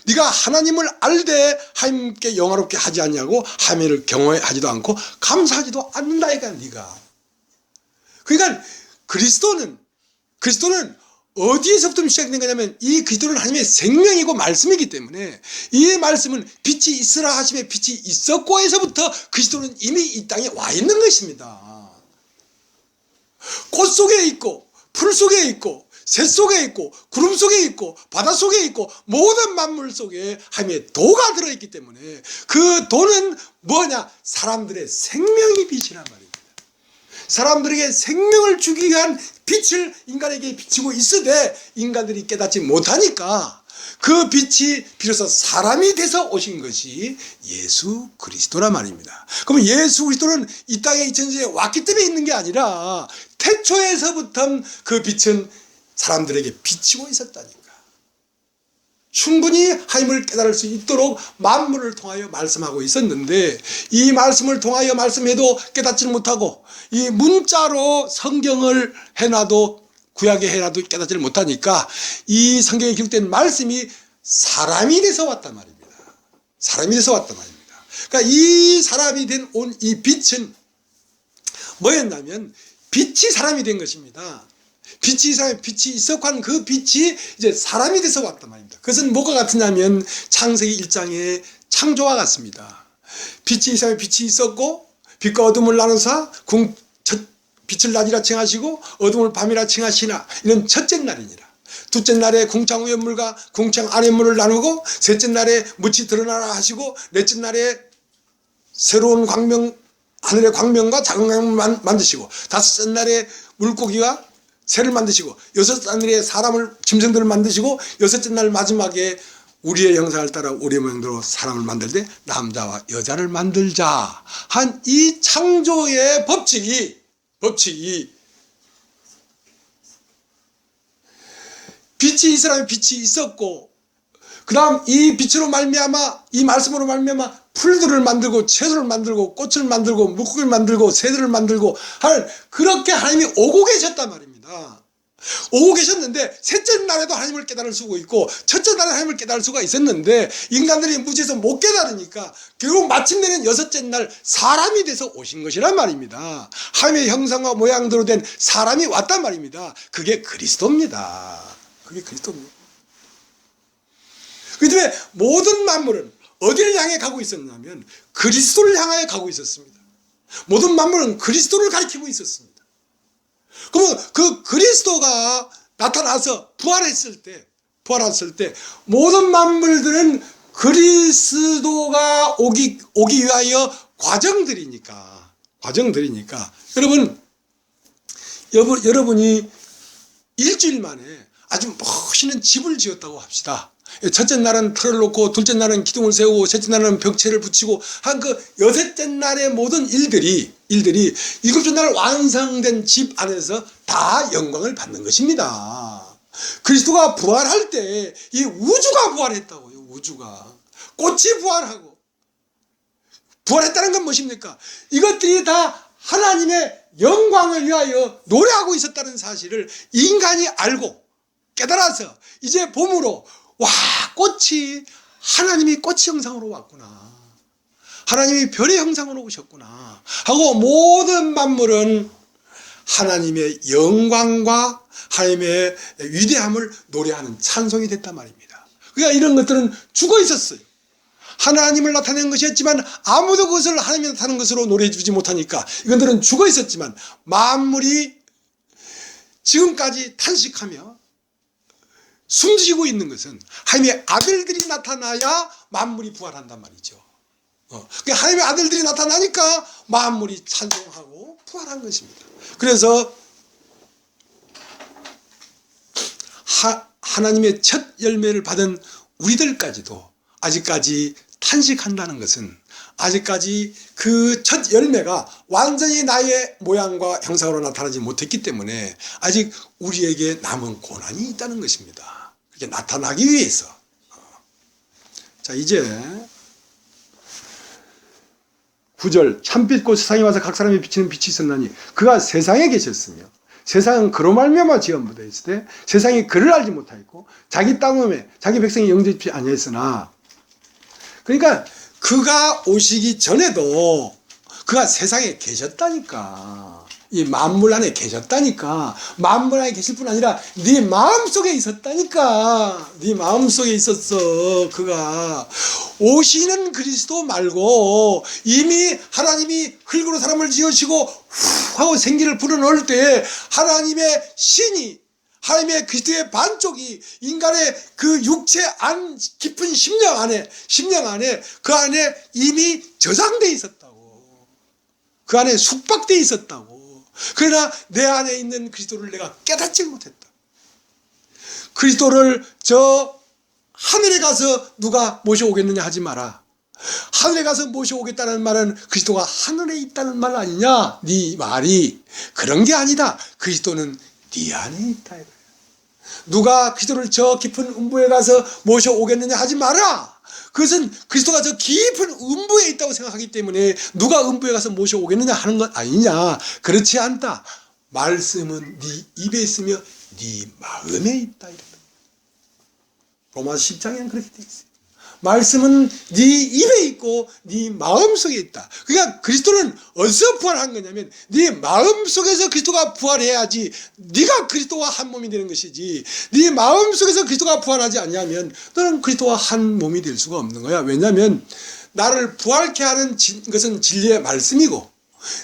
네가 하나님을 알되 하나님께 영화롭게 하지 않냐고 하나님을 경외하지도 않고 감사하지도 않는다 이가 네가. 그러니까 그리스도는 어디에서부터 시작된 거냐면 이 그리스도는 하나님의 생명이고 말씀이기 때문에 이 말씀은 빛이 있으라 하심에 빛이 있었고에서부터 그리스도는 이미 이 땅에 와 있는 것입니다. 꽃 속에 있고 풀 속에 있고 새 속에 있고 구름 속에 있고 바다 속에 있고 모든 만물 속에 하나님의 도가 들어있기 때문에 그 도는 뭐냐? 사람들의 생명이 빛이란 말입니다. 사람들에게 생명을 주기 위한 빛을 인간에게 비치고 있으되 인간들이 깨닫지 못하니까 그 빛이 비로소 사람이 돼서 오신 것이 예수 그리스도란 말입니다. 그러면 예수 그리스도는 이 땅에 2000년에 왔기 때문에 있는 게 아니라 태초에서부터 그 빛은 사람들에게 비치고 있었다니까. 충분히 하나님을 깨달을 수 있도록 만물을 통하여 말씀하고 있었는데 이 말씀을 통하여 말씀해도 깨닫지는 못하고 이 문자로 성경을 해놔도 구약에 해놔도 깨닫지를 못하니까 이 성경에 기록된 말씀이 사람이 돼서 왔단 말입니다. 사람이 돼서 왔단 말입니다. 그러니까 이 사람이 된 온 이 빛은 뭐였냐면 빛이 사람이 된 것입니다. 빛이 있었고 그 빛이 이제 사람이 돼서 왔단 말입니다. 그것은 뭐가 같으냐면 창세기 1장의 창조와 같습니다. 빛이 있었고 빛과 어둠을 나누사 빛을 낮이라 칭하시고 어둠을 밤이라 칭하시나 이는 첫째 날이니라. 둘째 날에 궁창 위의 물과 궁창 아래 물을 나누고 셋째 날에 묻이 드러나라 하시고 넷째 날에 새로운 광명 하늘의 광명과 작은 광명을 만드시고 다섯째 날에 물고기와 새를 만드시고 여섯째 날에 사람을 짐승들을 만드시고 여섯째 날 마지막에 우리의 형상을 따라 우리의 모양대로 사람을 만들 때 남자와 여자를 만들자 한 이 창조의 법칙이 빛이 있으라면 빛이 있었고 그 다음 이 빛으로 말미암아 이 말씀으로 말미암아 풀들을 만들고 채소를 만들고 꽃을 만들고 물고기를 만들고 새들을 만들고 그렇게 하나님이 오고 계셨단 말입니다. 오고 계셨는데 셋째 날에도 하나님을 깨달을 수가 있고 첫째 날에 하나님을 깨달을 수가 있었는데 인간들이 무지해서 못 깨달으니까 결국 마침내는 여섯째 날 사람이 돼서 오신 것이란 말입니다. 하나님의 형상과 모양대로 된 사람이 왔단 말입니다. 그게 그리스도입니다. 그게 그리스도입니다. 그 때문에 모든 만물은 어디를 향해 가고 있었냐면 그리스도를 향하여 가고 있었습니다. 모든 만물은 그리스도를 가리키고 있었습니다. 그러면 그 그리스도가 나타나서 부활했을 때 모든 만물들은 그리스도가 오기 위하여 과정들이니까 여러분이 일주일 만에 아주 멋있는 집을 지었다고 합시다. 첫째 날은 틀을 놓고 둘째 날은 기둥을 세우고 셋째 날은 벽체를 붙이고 한 그 여섯째 날의 모든 일들이 일곱째 날 완성된 집 안에서 다 영광을 받는 것입니다. 그리스도가 부활할 때 이 우주가 부활했다고요. 우주가 꽃이 부활하고 부활했다는 건 무엇입니까? 이것들이 다 하나님의 영광을 위하여 노래하고 있었다는 사실을 인간이 알고 깨달아서 이제 봄으로 와, 꽃이 하나님이 꽃의 형상으로 왔구나, 하나님이 별의 형상으로 오셨구나 하고 모든 만물은 하나님의 영광과 하나님의 위대함을 노래하는 찬송이 됐단 말입니다. 그러니까 이런 것들은 죽어 있었어요. 하나님을 나타낸 것이었지만 아무도 그것을 하나님이 나타낸 것으로 노래해 주지 못하니까 이것들은 죽어 있었지만 만물이 지금까지 탄식하며 숨지고 있는 것은 하나님의 아들들이 나타나야 만물이 부활한단 말이죠. 그러니까 하나님의 아들들이 나타나니까 만물이 찬송하고 부활한 것입니다. 그래서 하나님의 첫 열매를 받은 우리들까지도 아직까지 탄식한다는 것은 아직까지 그 첫 열매가 완전히 나의 모양과 형상으로 나타나지 못했기 때문에 아직 우리에게 남은 고난이 있다는 것입니다. 그게 나타나기 위해서. 자, 이제 9절 참빛꽃 세상에 와서 각 사람이 비치는 빛이 있었나니 그가 세상에 계셨으며 세상은 그로 말미암아 지음받아 있을 때 세상이 그를 알지 못하였고 자기 땅음에 자기 백성이 영접지 아니하였으나, 그러니까 그가 오시기 전에도 그가 세상에 계셨다니까. 이 만물 안에 계셨다니까. 만물 안에 계실 뿐 아니라 네 마음속에 있었다니까. 네 마음속에 있었어. 그가 오시는 그리스도 말고 이미 하나님이 흙으로 사람을 지으시고 후 하고 생기를 불어넣을 때 하나님의 신이, 하나님의 그리스도의 반쪽이 인간의 그 육체 안 깊은 심령 안에 그 안에 이미 저장되어 있었다고. 그 안에 숙박되어 있었다고. 그러나 내 안에 있는 그리스도를 내가 깨닫지 못했다. 그리스도를 저 하늘에 가서 누가 모셔오겠느냐 하지 마라. 하늘에 가서 모셔오겠다는 말은 그리스도가 하늘에 있다는 말 아니냐? 네 말이 그런 게 아니다. 그리스도는 네 안에 있다. 누가 그리스도를 저 깊은 음부에 가서 모셔오겠느냐 하지 마라. 그것은 그리스도가 저 깊은 음부에 있다고 생각하기 때문에 누가 음부에 가서 모셔오겠느냐 하는 것 아니냐. 그렇지 않다. 말씀은 네 입에 있으며 네 마음에 있다. 로마서 10장에는 그렇게 되어 있어요. 말씀은 네 입에 있고 네 마음속에 있다. 그러니까 그리스도는 어디서 부활한 거냐면 네 마음속에서 그리스도가 부활해야지 네가 그리스도와 한 몸이 되는 것이지, 네 마음속에서 그리스도가 부활하지 않냐면 너는 그리스도와 한 몸이 될 수가 없는 거야. 왜냐하면 나를 부활케 하는 것은 진리의 말씀이고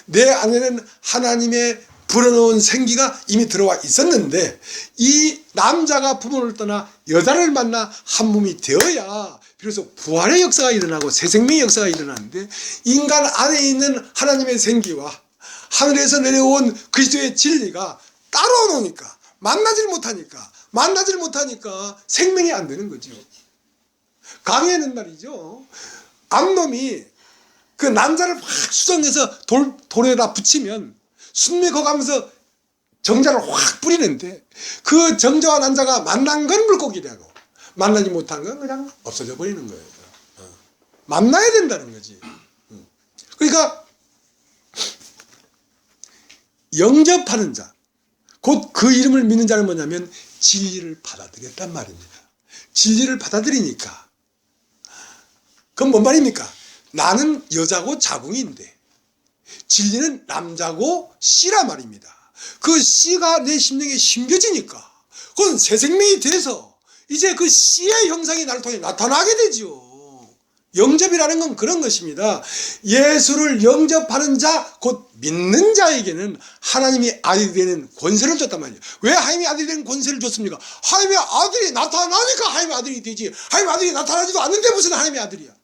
내 안에는 하나님의 불어넣은 생기가 이미 들어와 있었는데 이 남자가 부모를 떠나 여자를 만나 한 몸이 되어야 비로소 부활의 역사가 일어나고 새 생명의 역사가 일어나는데, 인간 안에 있는 하나님의 생기와 하늘에서 내려온 그리스도의 진리가 따로 노니까 만나질 못하니까 생명이 안 되는 거죠. 강해는 말이죠. 암놈이 그 난자를 확 수정해서 돌에다 붙이면 순미 거가면서 정자를 확 뿌리는데 그 정자와 난자가 만난 건 물고기라고 만나지 못한 건 그냥 없어져 버리는 거예요. 만나야 된다는 거지. 그러니까 영접하는 자, 곧 그 이름을 믿는 자는 뭐냐면 진리를 받아들였단 말입니다. 진리를 받아들이니까 그건 뭔 말입니까? 나는 여자고 자궁인데 진리는 남자고 씨란 말입니다. 그 씨가 내 심령에 심겨지니까 그건 새 생명이 돼서 이제 그 씨의 형상이 나를 통해 나타나게 되죠. 영접이라는 건 그런 것입니다. 예수를 영접하는 자, 곧 믿는 자에게는 하나님이 아들이 되는 권세를 줬단 말이에요. 왜 하나님이 아들이 되는 권세를 줬습니까? 하나님의 아들이 나타나니까 하나님의 아들이 되지. 하나님의 아들이 나타나지도 않는데 무슨 하나님의 아들이야.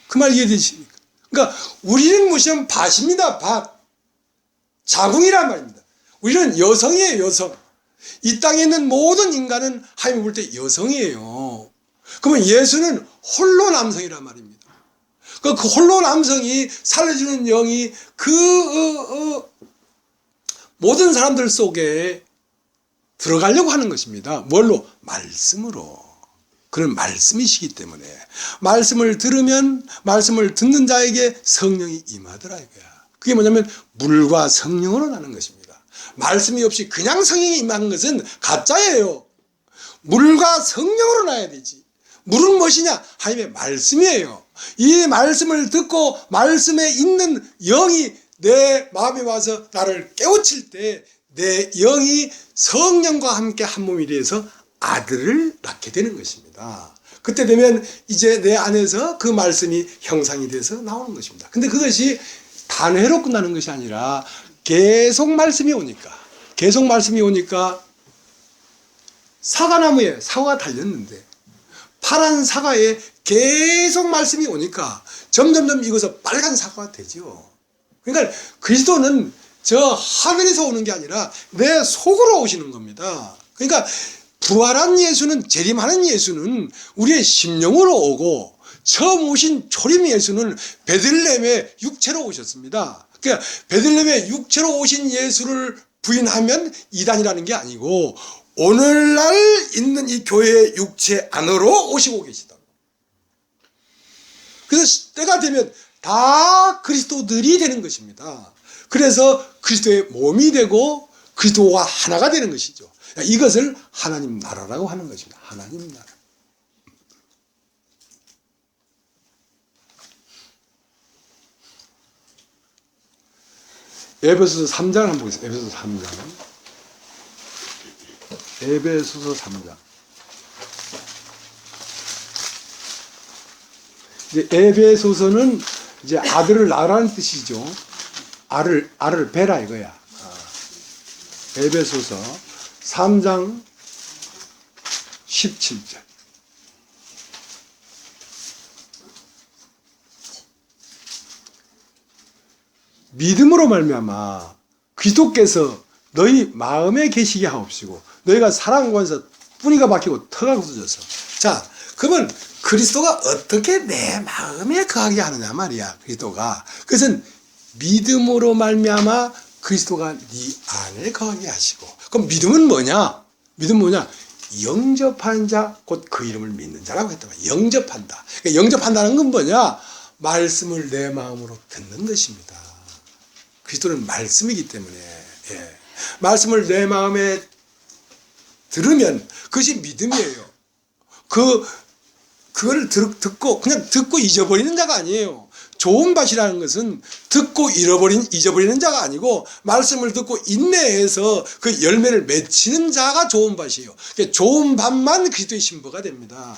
그 말 이해되십니까? 그러니까 우리는 무엇이냐면 밭입니다. 밭. 자궁이란 말입니다. 우리는 여성이에요. 여성. 이 땅에 있는 모든 인간은 하나님이 볼 때 여성이에요. 그러면 예수는 홀로 남성이란 말입니다. 그 홀로 남성이 살려주는 영이 모든 사람들 속에 들어가려고 하는 것입니다. 뭘로? 말씀으로. 그런 말씀이시기 때문에 말씀을 들으면 말씀을 듣는 자에게 성령이 임하더라 이거야. 그게 뭐냐면 물과 성령으로 나는 것입니다. 말씀이 없이 그냥 성령이 임하는 것은 가짜예요. 물과 성령으로 나야 되지. 물은 무엇이냐? 하나님의 말씀이에요. 이 말씀을 듣고 말씀에 있는 영이 내 마음에 와서 나를 깨우칠 때 내 영이 성령과 함께 한 몸이 되어서 아들을 낳게 되는 것입니다. 그때 되면 이제 내 안에서 그 말씀이 형상이 돼서 나오는 것입니다. 근데 그것이 단회로 끝나는 것이 아니라 계속 말씀이 오니까 사과나무에 사과가 달렸는데 파란 사과에 계속 말씀이 오니까 점점점 익어서 빨간 사과가 되죠. 그러니까 그리스도는 저 하늘에서 오는 게 아니라 내 속으로 오시는 겁니다. 그러니까 부활한 예수는, 재림하는 예수는 우리의 심령으로 오고 처음 오신 초림 예수는 베들레헴의 육체로 오셨습니다. 그러니까 베들레헴의 육체로 오신 예수를 부인하면 이단이라는 게 아니고 오늘날 있는 이 교회의 육체 안으로 오시고 계시다. 그래서 때가 되면 다 그리스도들이 되는 것입니다. 그래서 그리스도의 몸이 되고 그리스도와 하나가 되는 것이죠. 이것을 하나님 나라라고 하는 것입니다. 하나님 나라. 에베소서 3장 한번 보겠습니다. 에베소서 3장. 에베소서 3장. 이제 에베소서는 이제 아들을 낳으라는 뜻이죠. 알을 베라 이거야. 에베소서 3장 17절. 믿음으로 말미암아 그리스도께서 너희 마음에 계시게 하옵시고 너희가 사랑하면서 뿌리가 박히고 터가 굳어져서. 자, 그러면 그리스도가 어떻게 내 마음에 거하게 하느냐 말이야. 그리스도가. 그것은 믿음으로 말미암아 그리스도가 네 안에 거하게 하시고. 그럼 믿음은 뭐냐? 믿음은 뭐냐? 영접하는 자, 곧 그 이름을 믿는 자라고 했단 말이야. 영접한다. 그러니까 영접한다는 건 뭐냐? 말씀을 내 마음으로 듣는 것입니다. 그리스도는 말씀이기 때문에, 예. 말씀을 내 마음에 들으면 그것이 믿음이에요. 그걸 듣고 그냥 듣고 잊어버리는 자가 아니에요. 좋은 밭이라는 것은 듣고 잊어버리는 자가 아니고 말씀을 듣고 인내해서 그 열매를 맺히는 자가 좋은 밭이에요. 그러니까 좋은 밭만 그리스도의 신부가 됩니다.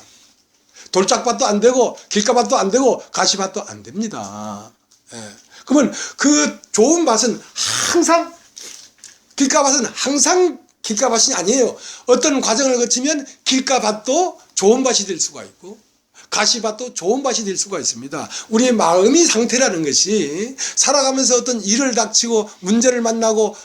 돌짝밭도 안 되고 길가밭도 안 되고 가시밭도 안 됩니다. 예. 그러면 그 좋은 밭은 항상 길가밭이 아니에요. 어떤 과정을 거치면 길가밭도 좋은 밭이 될 수가 있고 가시밭도 좋은 밭이 될 수가 있습니다. 우리의 마음이 상태라는 것이 살아가면서 어떤 일을 닥치고 문제를 만나고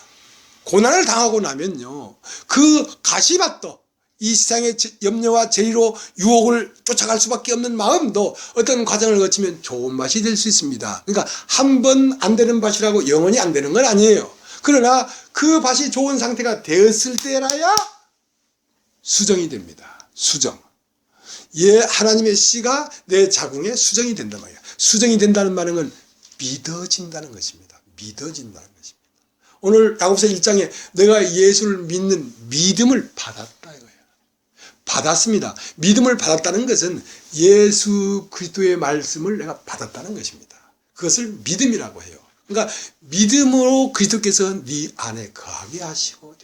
고난을 당하고 나면요, 그 가시밭도 이 세상의 염려와 제의로 유혹을 쫓아갈 수밖에 없는 마음도 어떤 과정을 거치면 좋은 밭이 될 수 있습니다. 그러니까 한 번 안 되는 밭이라고 영원히 안 되는 건 아니에요. 그러나 그 밭이 좋은 상태가 되었을 때라야 수정이 됩니다. 수정. 예, 하나님의 씨가 내 자궁에 수정이 된단 말이야. 수정이 된다는 말은 믿어진다는 것입니다. 믿어진다는 것입니다. 오늘 야고보서 1장에 내가 예수를 믿는 믿음을 받았다 이거예요. 받았습니다. 믿음을 받았다는 것은 예수 그리스도의 말씀을 내가 받았다는 것입니다. 그것을 믿음이라고 해요. 그러니까 믿음으로 그리스도께서 네 안에 거하게 하시고.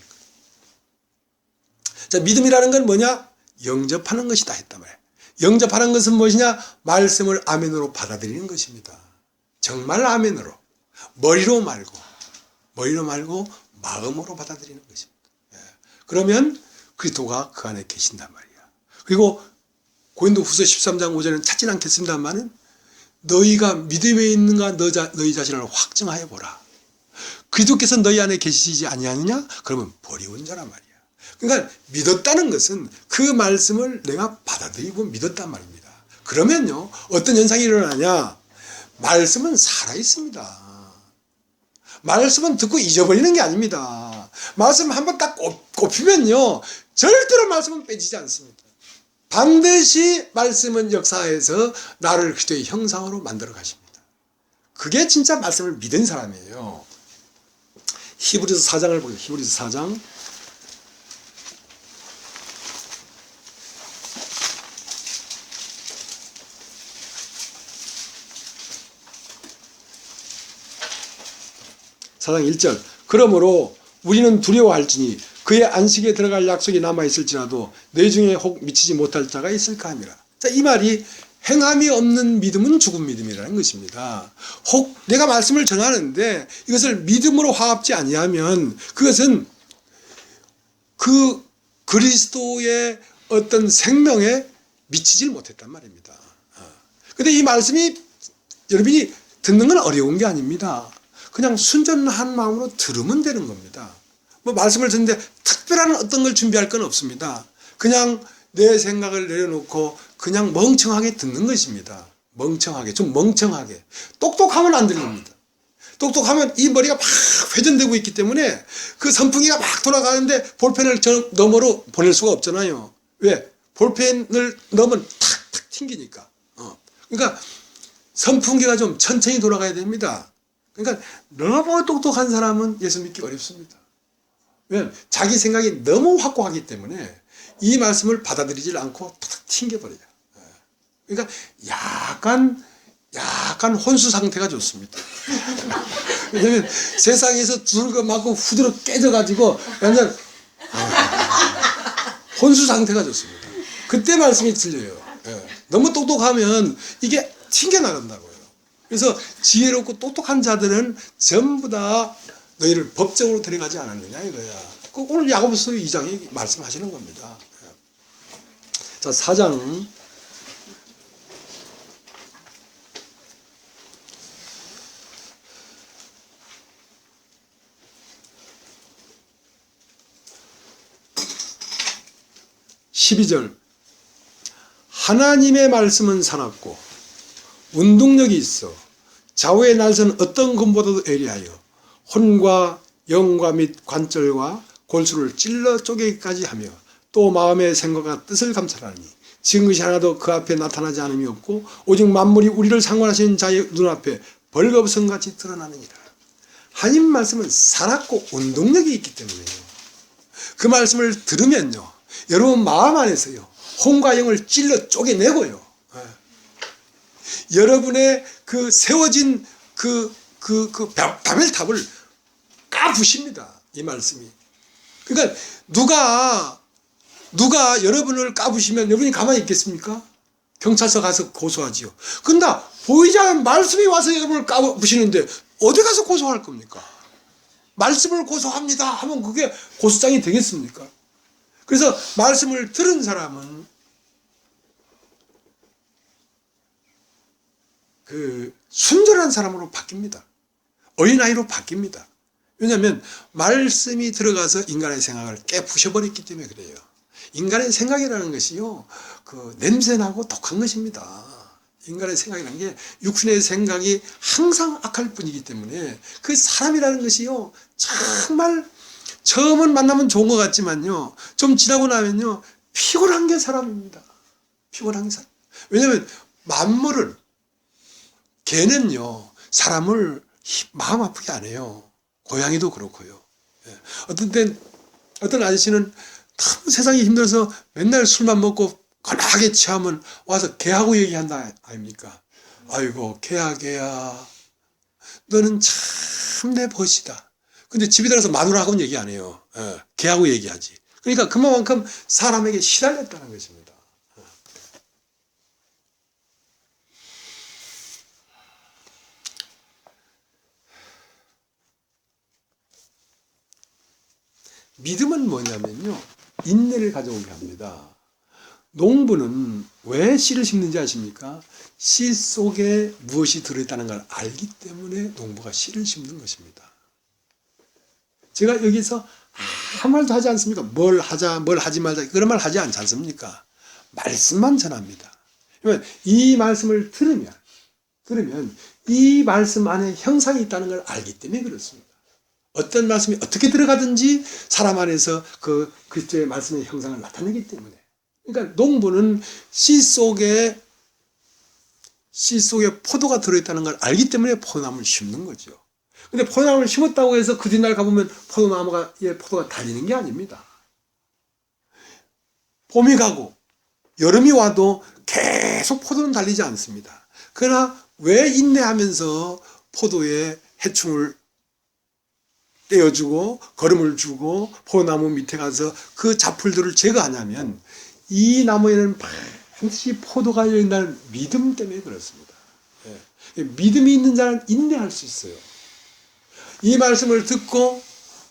자, 믿음이라는 건 뭐냐? 영접하는 것이다 했단 말이에요. 영접하는 것은 무엇이냐? 말씀을 아멘으로 받아들이는 것입니다. 정말 아멘으로. 머리로 말고 마음으로 받아들이는 것입니다. 예. 그러면 그리스도가 그 안에 계신단 말이야. 그리고 고린도후서 13장 5절은 찾진 않겠습니다만은 너희가 믿음에 있는가 너희 자신을 확증하여 보라. 그리스도께서 너희 안에 계시지 아니하느냐? 그러면 버리운 자란 말이야. 그러니까 믿었다는 것은 그 말씀을 내가 받아들이고 믿었단 말입니다. 그러면요, 어떤 현상이 일어나냐? 말씀은 살아있습니다. 말씀은 듣고 잊어버리는 게 아닙니다. 말씀 한번 딱 꼽히면요, 절대로 말씀은 빼지지 않습니다. 반드시 말씀은 역사에서 나를 그리스도의 형상으로 만들어 가십니다. 그게 진짜 말씀을 믿은 사람이에요. 히브리서 4장을 보세요. 히브리서 4장. 사장 1절. 그러므로 우리는 두려워할지니 그의 안식에 들어갈 약속이 남아있을지라도 내 중에 혹 미치지 못할 자가 있을까 함이라. 자, 이 말이 행함이 없는 믿음은 죽은 믿음이라는 것입니다. 혹 내가 말씀을 전하는데 이것을 믿음으로 화합지 아니하면 그것은 그 그리스도의 어떤 생명에 미치질 못했단 말입니다. 근데 이 말씀이 여러분이 듣는 건 어려운 게 아닙니다. 그냥 순전한 마음으로 들으면 되는 겁니다. 뭐 말씀을 듣는데 특별한 어떤 걸 준비할 건 없습니다. 그냥 내 생각을 내려놓고 그냥 멍청하게 듣는 것입니다. 멍청하게, 좀 멍청하게. 똑똑하면 안 들립니다. 똑똑하면 이 머리가 막 회전되고 있기 때문에 그 선풍기가 막 돌아가는데 볼펜을 저 너머로 보낼 수가 없잖아요. 왜? 볼펜을 넣으면 탁탁 튕기니까. 그러니까 선풍기가 좀 천천히 돌아가야 됩니다. 그러니까 너무 똑똑한 사람은 예수 믿기 어렵습니다. 왜냐하면 자기 생각이 너무 확고하기 때문에 이 말씀을 받아들이질 않고 탁 튕겨버려요. 그러니까 약간 혼수 상태가 좋습니다. 왜냐하면 세상에서 두들겨 맞고 후드러 깨져가지고 완전 혼수 상태가 좋습니다. 그때 말씀이 들려요. 너무 똑똑하면 이게 튕겨나간다고요. 그래서 지혜롭고 똑똑한 자들은 전부 다 너희를 법정으로 데려가지 않았느냐 이거야. 오늘 야고보서 2장이 말씀하시는 겁니다. 자, 4장 12절. 하나님의 말씀은 살았고 운동력이 있어 좌우의 날선 어떤 검보다도 예리하여 혼과 영과 및 관절과 골수를 찔러 쪼개기까지 하며 또 마음의 생각과 뜻을 감찰하니 지은 것이 하나도 그 앞에 나타나지 않음이 없고 오직 만물이 우리를 상관하시는 자의 눈앞에 벌거벗음같이 드러나느니라. 하나님 말씀은 살았고 운동력이 있기 때문에요. 그 말씀을 들으면요, 여러분 마음 안에서요 혼과 영을 찔러 쪼개내고요, 여러분의 그 세워진 바벨탑을 까부십니다. 이 말씀이. 그러니까 누가 여러분을 까부시면 여러분이 가만히 있겠습니까? 경찰서 가서 고소하지요. 근데 보이지 않는 말씀이 와서 여러분을 까부시는데 어디 가서 고소할 겁니까? 말씀을 고소합니다 하면 그게 고소장이 되겠습니까? 그래서 말씀을 들은 사람은 그 순전한 사람으로 바뀝니다. 어린아이로 바뀝니다. 왜냐하면 말씀이 들어가서 인간의 생각을 깨부셔버렸기 때문에 그래요. 인간의 생각이라는 것이요, 그 냄새나고 독한 것입니다. 인간의 생각이라는 게 육신의 생각이 항상 악할 뿐이기 때문에 그 사람이라는 것이요, 정말 처음은 만나면 좋은 것 같지만요, 좀 지나고 나면요 피곤한 게 사람입니다. 피곤한 게 사람. 왜냐하면 만물을, 개는요 사람을 마음 아프게 안 해요. 고양이도 그렇고요. 어떤 아저씨는 참 세상이 힘들어서 맨날 술만 먹고 거나하게 취하면 와서 개하고 얘기한다 아닙니까? 아이고 개야 너는 참 내 벗이다. 근데 집에 들어서 마누라하고는 얘기 안 해요. 개하고 얘기하지. 그러니까 그만큼 사람에게 시달렸다는 것입니다. 믿음은 뭐냐면요, 인내를 가져오게 합니다. 농부는 왜 씨를 심는지 아십니까? 씨 속에 무엇이 들어있다는 걸 알기 때문에 농부가 씨를 심는 것입니다. 제가 여기서 아무 말도 하지 않습니까? 뭘 하자, 뭘 하지 말자, 그런 말 하지 않지 않습니까? 말씀만 전합니다. 그러면 이 말씀을 들으면 이 말씀 안에 형상이 있다는 걸 알기 때문에 그렇습니다. 어떤 말씀이 어떻게 들어가든지 사람 안에서 그 그리스도의 말씀의 형상을 나타내기 때문에 그러니까 농부는 씨 속에 포도가 들어있다는 걸 알기 때문에 포도나무를 심는 거죠. 근데 포도나무를 심었다고 해서 그 뒷날 가보면 포도가 달리는 게 아닙니다. 봄이 가고 여름이 와도 계속 포도는 달리지 않습니다. 그러나 왜 인내하면서 포도에 해충을 떼어주고 거름을 주고 포도나무 밑에 가서 그 잡풀들을 제거하냐면 이 나무에는 반드시 포도가 열린다는 믿음 때문에 그렇습니다. 예. 믿음이 있는 자는 인내할 수 있어요. 이 말씀을 듣고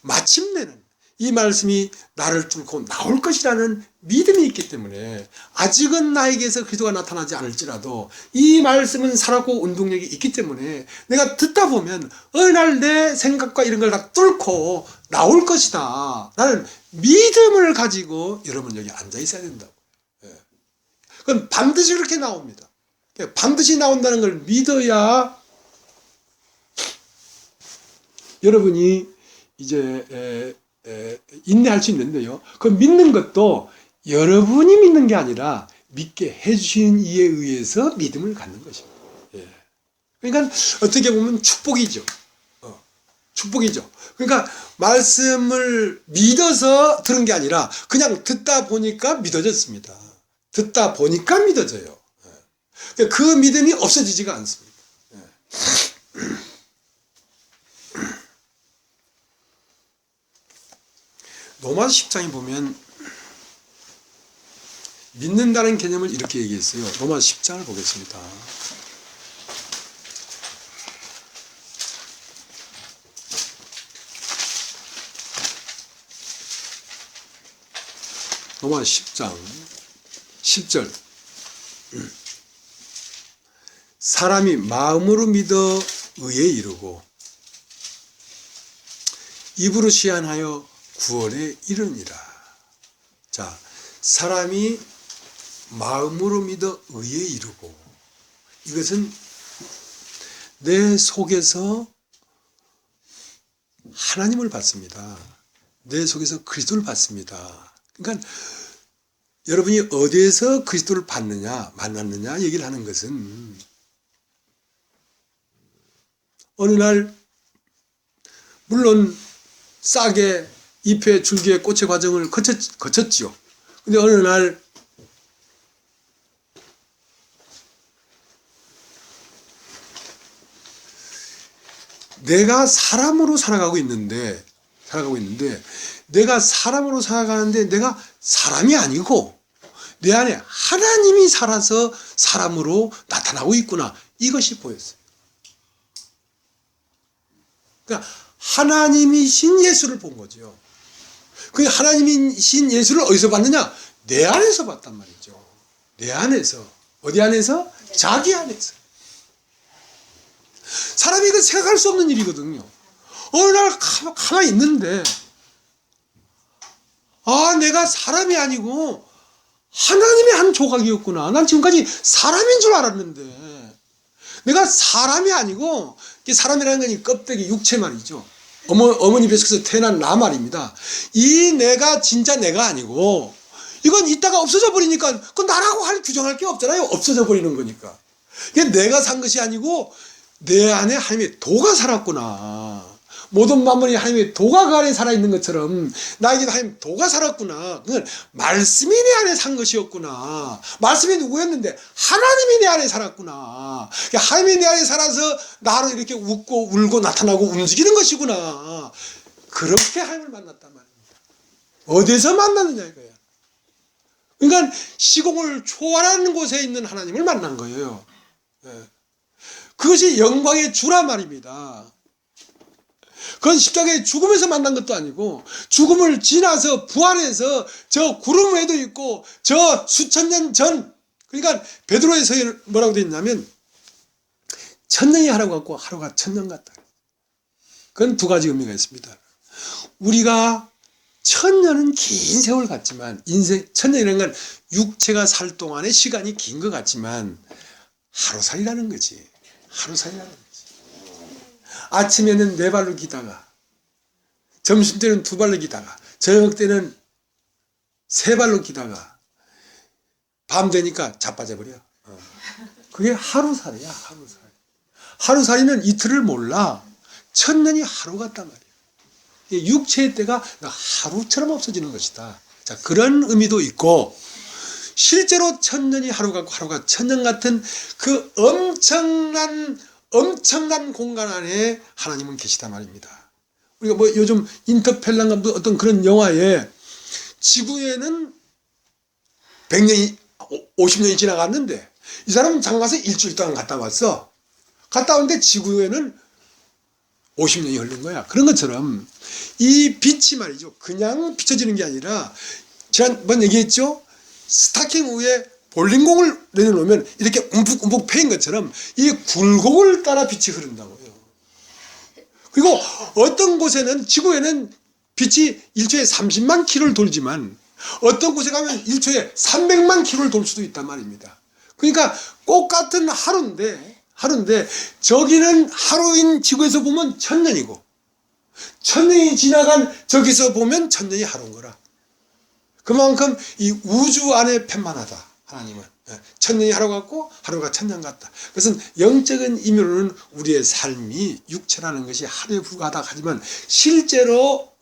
마침내는 이 말씀이 나를 뚫고 나올 것이라는 믿음이 있기 때문에 아직은 나에게서 그리스도가 나타나지 않을지라도 이 말씀은 살았고 운동력이 있기 때문에 내가 듣다 보면 어느 날 내 생각과 이런 걸 다 뚫고 나올 것이다 라는 믿음을 가지고 여러분 여기 앉아 있어야 된다고. 그건 반드시 그렇게 나옵니다. 반드시 나온다는 걸 믿어야 여러분이 이제 인내할 수 있는데요. 그 믿는 것도 여러분이 믿는 게 아니라 믿게 해주신 이에 의해서 믿음을 갖는 것입니다. 그러니까 어떻게 보면 축복이죠. 축복이죠. 그러니까 말씀을 믿어서 들은 게 아니라 그냥 듣다 보니까 믿어졌습니다. 듣다 보니까 믿어져요. 그 믿음이 없어지지가 않습니다. 로마서 10장에 보면 믿는다는 개념을 이렇게 얘기했어요. 로마서 10장을 보겠습니다. 로마서 10장 10절 사람이 마음으로 믿어 의에 이르고 입으로 시한하여 구원에 이르니라. 자, 사람이 마음으로 믿어 의에 이르고 이것은 내 속에서 하나님을 받습니다. 내 속에서 그리스도를 받습니다. 그러니까 여러분이 어디에서 그리스도를 받느냐 만났느냐 얘기를 하는 것은 어느 날 물론 싹에 잎에 줄기에 꽃의 과정을 거쳤지요. 근데 어느 날 내가 사람으로 살아가고 있는데 내가 사람으로 살아가는데 내가 사람이 아니고 내 안에 하나님이 살아서 사람으로 나타나고 있구나. 이것이 보였어요. 그러니까 하나님이신 예수를 본 거죠. 그 하나님이신 예수를 어디서 봤느냐? 내 안에서 봤단 말이죠. 내 안에서. 어디 안에서? 자기 안에서. 사람이 이거 생각할 수 없는 일이거든요. 어느 날 가만히 있는데 내가 사람이 아니고 하나님의 한 조각이었구나. 난 지금까지 사람인 줄 알았는데 내가 사람이 아니고 사람이라는 건 이 껍데기 육체 말이죠. 어머니 뱃속에서 태어난 나 말입니다. 이 내가 진짜 내가 아니고 이건 이따가 없어져 버리니까 그건 나라고 규정할 게 없잖아요. 없어져 버리는 거니까. 이게 내가 산 것이 아니고 내 안에 하나님의 도가 살았구나. 모든 만물이 하나님의 도가 그 안에 살아있는 것처럼 나에게도 하나님 도가 살았구나. 그건 말씀이 내 안에 산 것이었구나. 말씀이 누구였는데 하나님이 내 안에 살았구나. 하나님이 내 안에 살아서 나로 이렇게 웃고 울고 나타나고 움직이는 것이구나. 그렇게 하나님을 만났단 말입니다. 어디서 만났느냐 이거야. 그러니까 시공을 초월하는 곳에 있는 하나님을 만난 거예요. 그것이 영광의 주란 말입니다. 그건 십자가의 죽음에서 만난 것도 아니고 죽음을 지나서 부활해서 저 구름 위에도 있고 저 수천 년 전, 그러니까 베드로에서 뭐라고 되어 있냐면 천년이 하루가 같고 하루가 천년 같다. 그건 두 가지 의미가 있습니다. 우리가 천년은 긴 세월 같지만 천년이라는 건 육체가 살 동안의 시간이 긴 것 같지만 하루살이라는 거지. 하루살이라는 거지. 아침에는 4발로 기다가 점심때는 2발로 기다가 저녁 때는 3발로 기다가 밤 되니까 자빠져 버려. 그게 하루살이야, 하루살. 하루살이면 이틀을 몰라. 천년이 하루 같단 말이야. 육체의 때가 하루처럼 없어지는 것이다. 자, 그런 의미도 있고, 실제로 천년이 하루 같고 하루가 천년 같은 그 엄청난 공간 안에 하나님은 계시단 말입니다. 우리가 뭐 요즘 인터펠란가 어떤 그런 영화에 지구에는 100년이, 50년이 지나갔는데 이 사람은 장가서 일주일 동안 갔다 왔어. 갔다 왔는데 지구에는 50년이 흐른 거야. 그런 것처럼 이 빛이 말이죠. 그냥 비춰지는 게 아니라 지난번 얘기했죠. 스타킹 위에 볼링공을 내려놓으면 이렇게 움푹움푹 패인 것처럼 이 굴곡을 따라 빛이 흐른다고요. 그리고 어떤 곳에는 지구에는 빛이 1초에 30만 킬로를 돌지만 어떤 곳에 가면 1초에 300만 킬로를 돌 수도 있단 말입니다. 그러니까 똑같은 하루인데 저기는 하루인 지구에서 보면 천년이고 천년이 지나간 저기서 보면 천년이 하루인 거라. 그만큼 이 우주 안에 편만하다. 하나님은 천년이 하루 같고 하루가 천년 같다. 그것은 영적인 의미로는 우리의 삶이 육체라는 것이 하루에 불과하다 하지만 실제로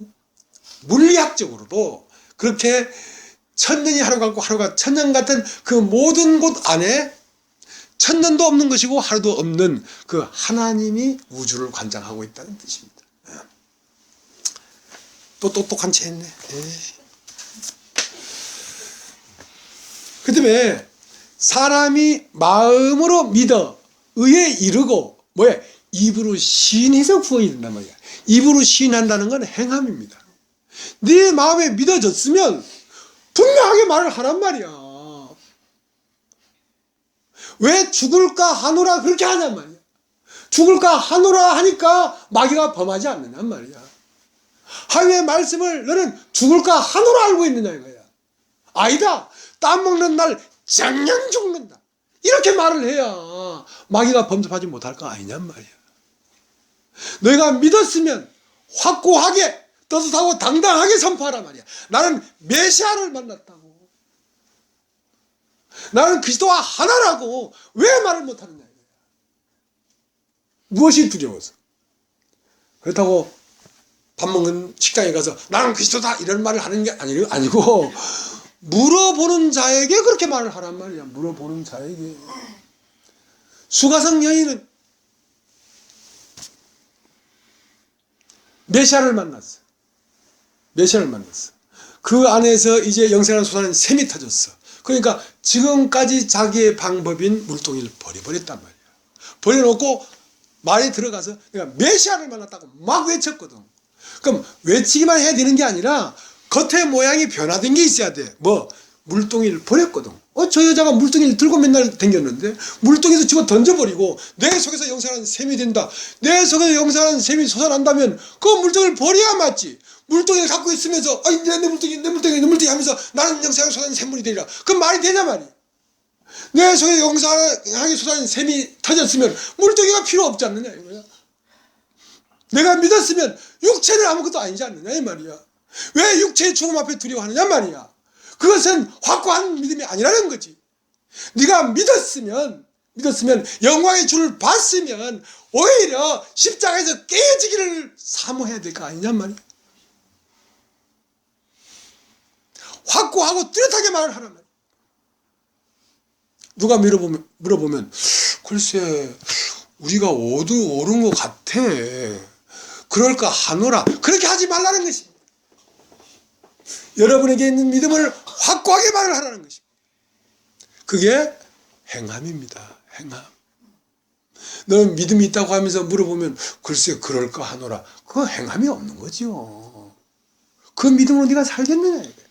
물리학적으로도 그렇게 천년이 하루 같고 하루가 천년 같은 그 모든 곳 안에 천년도 없는 것이고 하루도 없는 그 하나님이 우주를 관장하고 있다는 뜻입니다. 또 똑똑한 채 했네. 그 다음에 사람이 마음으로 믿어 의에 이르고 뭐야? 입으로 시인해서 구원이 된단 말이야. 입으로 시인한다는 건 행함입니다. 네 마음에 믿어졌으면 분명하게 말을 하란 말이야. 왜 죽을까 하노라 그렇게 하냔 말이야. 죽을까 하노라 하니까 마귀가 범하지 않느냔 말이야. 하나님의 말씀을 너는 죽을까 하노라 알고 있느냐 이거야. 아니다. 땀 먹는 날 정녕 죽는다. 이렇게 말을 해야 마귀가 범접하지 못할 거 아니냔 말이야. 너희가 믿었으면 확고하게 떳떳하고 당당하게 선포하란 말이야. 나는 메시아를 만났다고. 나는 그리스도와 하나라고 왜 말을 못하느냐 이거야. 무엇이 두려워서. 그렇다고 밥 먹는 식당에 가서 나는 그리스도다 이런 말을 하는 게 아니고 물어보는 자에게 그렇게 말을 하란 말이야. 물어보는 자에게. 수가성 여인은 메시아를 만났어. 메시아를 만났어. 그 안에서 이제 영생하는 솟아나는 샘이 터졌어. 그러니까 지금까지 자기의 방법인 물동이를 버려버렸단 말이야. 버려놓고 말이 들어가서 그러니까 메시아를 만났다고 막 외쳤거든. 그럼 외치기만 해야 되는 게 아니라 겉의 모양이 변화된 게 있어야 돼. 뭐 물동이를 버렸거든. 저 여자가 물동이를 들고 맨날 댕겼는데 물동이도 집어 던져버리고 내 속에서 영생하는 샘이 된다. 내 속에서 영생하는 샘이 솟아난다면 그 물동이를 버려야 맞지. 물동이를 갖고 있으면서 내 물동이 하면서 나는 영생하게 솟아나는 샘물이 되리라. 그럼 말이 되냐 말이야. 내 속에 영생하게 솟아나는 샘이 터졌으면 물동이가 필요 없지 않느냐 이거야. 내가 믿었으면 육체는 아무것도 아니지 않느냐 이 말이야. 왜 육체의 죽음 앞에 두려워하느냐 말이야. 그것은 확고한 믿음이 아니라는 거지. 네가 믿었으면 영광의 주를 봤으면 오히려 십자가에서 깨어지기를 사모해야 될 거 아니냐 말이야. 확고하고 뚜렷하게 말을 하란 말이야. 누가 물어보면 글쎄 우리가 옳은 것 같아. 그럴까 하노라. 그렇게 하지 말라는 것이. 여러분에게 있는 믿음을 확고하게 말을 하라는 것입니다. 그게 행함입니다. 행함. 너는 믿음이 있다고 하면서 물어보면 글쎄 그럴까 하노라. 그거 행함이 없는 거죠. 그 믿음으로 네가 살겠느냐 이거야.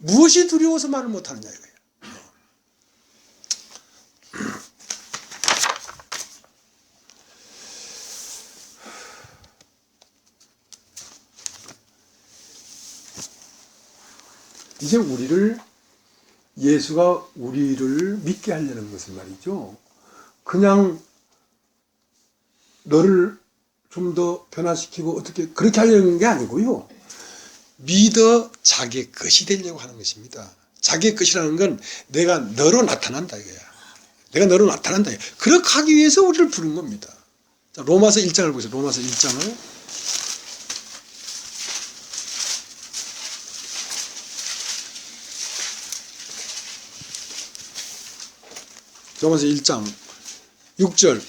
무엇이 두려워서 말을 못하느냐 이거야. 이제 예수가 우리를 믿게 하려는 것은 말이죠. 그냥 너를 좀 더 변화시키고 어떻게 그렇게 하려는 게 아니고요. 믿어 자기의 것이 되려고 하는 것입니다. 자기의 것이라는 건 내가 너로 나타난다 이거야. 내가 너로 나타난다. 그렇게 하기 위해서 우리를 부른 겁니다. 자, 로마서 1장을 보세요. 로마서 1장을. 로마서 1장 6절.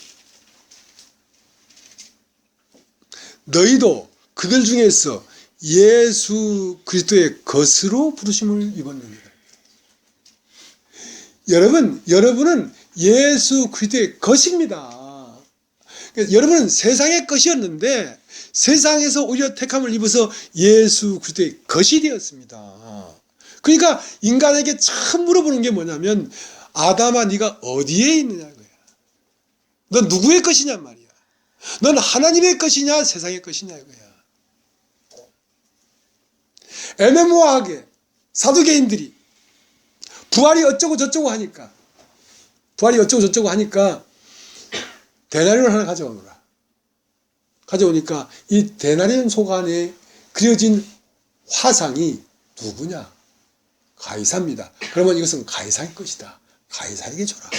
너희도 그들 중에서 예수 그리스도의 것으로 부르심을 입었느니라. 여러분은 예수 그리스도의 것입니다. 그러니까 여러분은 세상의 것이었는데 세상에서 오히려 택함을 입어서 예수 그리스도의 것이 되었습니다. 그러니까 인간에게 참 물어보는 게 뭐냐면 아담아 네가 어디에 있느냐 이거야. 넌 누구의 것이냐 말이야. 넌 하나님의 것이냐 세상의 것이냐 이거야. 애매모호하게 사두개인들이 부활이 어쩌고 저쩌고 하니까 대나리온 하나 가져오노라. 가져오니까 이 대나리온 속 안에 그려진 화상이 누구냐? 가이사입니다. 그러면 이것은 가이사의 것이다. 가이사에게 줘라.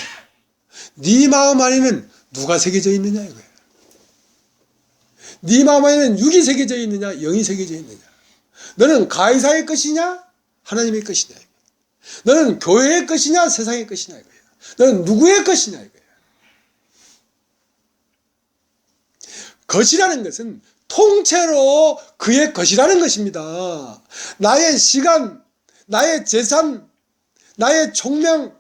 네 마음 안에는 누가 새겨져 있느냐 이거야. 네 마음 안에는 육이 새겨져 있느냐 영이 새겨져 있느냐. 너는 가이사의 것이냐 하나님의 것이냐. 너는 교회의 것이냐 세상의 것이냐 이거야. 너는 누구의 것이냐 이거야. 것이라는 것은 통째로 그의 것이라는 것입니다. 나의 시간, 나의 재산, 나의 총명,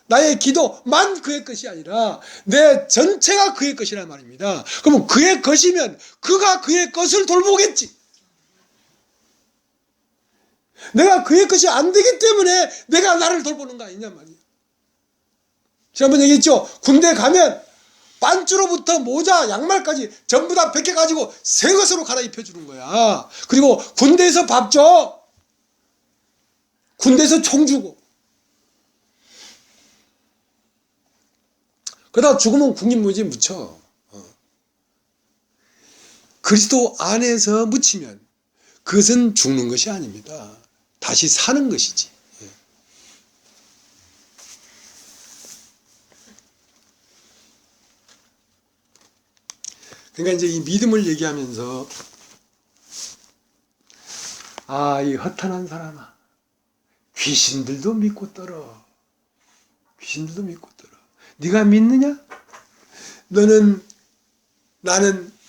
나의 기도만 그의 것이 아니라 내 전체가 그의 것이란 말입니다. 그러면 그의 것이면 그가 그의 것을 돌보겠지. 내가 그의 것이 안 되기 때문에 내가 나를 돌보는 거 아니냐 말이에요. 지난번 얘기했죠. 군대 가면 반주로부터 모자, 양말까지 전부 다 벗겨가지고 새 것으로 갈아입혀 주는 거야. 그리고 군대에서 밥 줘. 군대에서 총 주고. 그러다 죽으면 국립무지에 묻혀. 그리스도 안에서 묻히면 그것은 죽는 것이 아닙니다. 다시 사는 것이지. 그러니까 이제 이 믿음을 얘기하면서 이 허탄한 사람아, 귀신들도 믿고 떨어. 귀신들도 믿고 떨어. 네가 믿느냐? 나는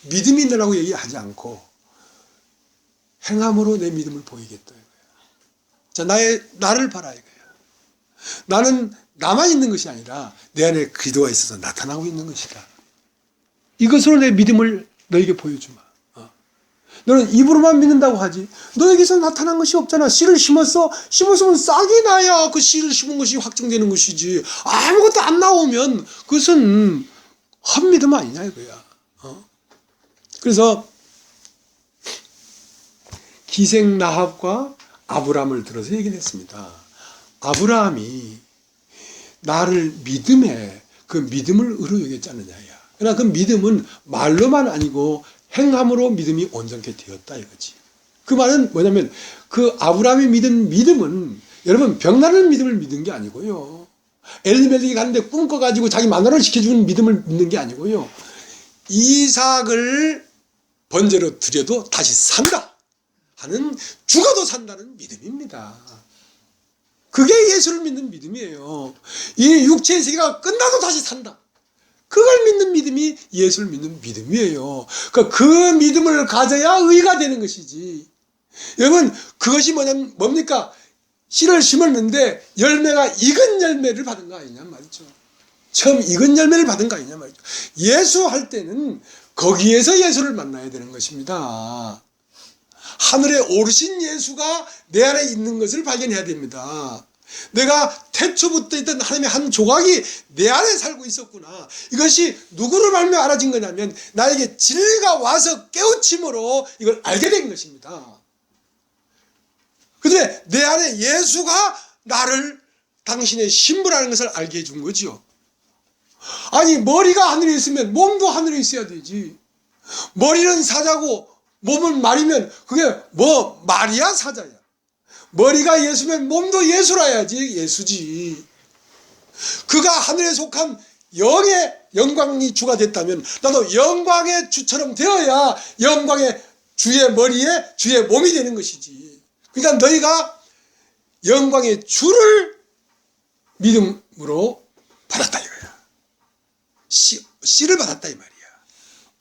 믿음이 있느라고 얘기하지 않고 행함으로 내 믿음을 보이겠다 이거야. 자, 나를 봐라 이거야. 나는 나만 있는 것이 아니라 내 안에 그리스도가 있어서 나타나고 있는 것이다. 이것으로 내 믿음을 너에게 보여주마. 너는 입으로만 믿는다고 하지. 너에게서 나타난 것이 없잖아. 씨를 심었어. 심었으면 싹이 나야 그 씨를 심은 것이 확정되는 것이지. 아무것도 안 나오면 그것은 헛믿음 아니냐 이거야. 그래서 기생 라합과 아브라함을 들어서 얘기를 했습니다. 아브라함이 나를 믿음에 그 믿음을 의로 여겼지 않느냐야. 그러나 그 믿음은 말로만 아니고 행함으로 믿음이 온전케 되었다 이거지. 그 말은 뭐냐면 그 아브라함이 믿은 믿음은 여러분 병나는 믿음을 믿은 게 아니고요. 엘리멜렉이 가는데 꿈꿔가지고 자기 마누라를 지켜주는 믿음을 믿는 게 아니고요. 이삭을 번제로 드려도 다시 산다 하는, 죽어도 산다는 믿음입니다. 그게 예수를 믿는 믿음이에요. 이 육체의 세계가 끝나도 다시 산다. 그걸 믿는 믿음이 예수를 믿는 믿음이에요. 그러니까 그 믿음을 가져야 의가 되는 것이지. 여러분 그것이 뭡니까? 씨를 심었는데 열매가 익은 열매를 받은 거 아니냐 말이죠. 처음 익은 열매를 받은 거 아니냐 말이죠. 예수 할 때는 거기에서 예수를 만나야 되는 것입니다. 하늘에 오르신 예수가 내 안에 있는 것을 발견해야 됩니다. 내가 태초부터 있던 하나님의 한 조각이 내 안에 살고 있었구나. 이것이 누구를 말며 알아진 거냐면 나에게 진리가 와서 깨우침으로 이걸 알게 된 것입니다. 그런데 내 안에 예수가 나를 당신의 신부라는 것을 알게 해준 거죠. 아니 머리가 하늘에 있으면 몸도 하늘에 있어야 되지. 머리는 사자고 몸은 말이면 그게 말이야 사자야. 머리가 예수면 몸도 예수라야지. 예수지. 그가 하늘에 속한 영의 영광이 주가 됐다면 나도 영광의 주처럼 되어야 영광의 주의 머리에 주의 몸이 되는 것이지. 그러니까 너희가 영광의 주를 믿음으로 받았다 이거야. 씨를 받았다 이 말이야.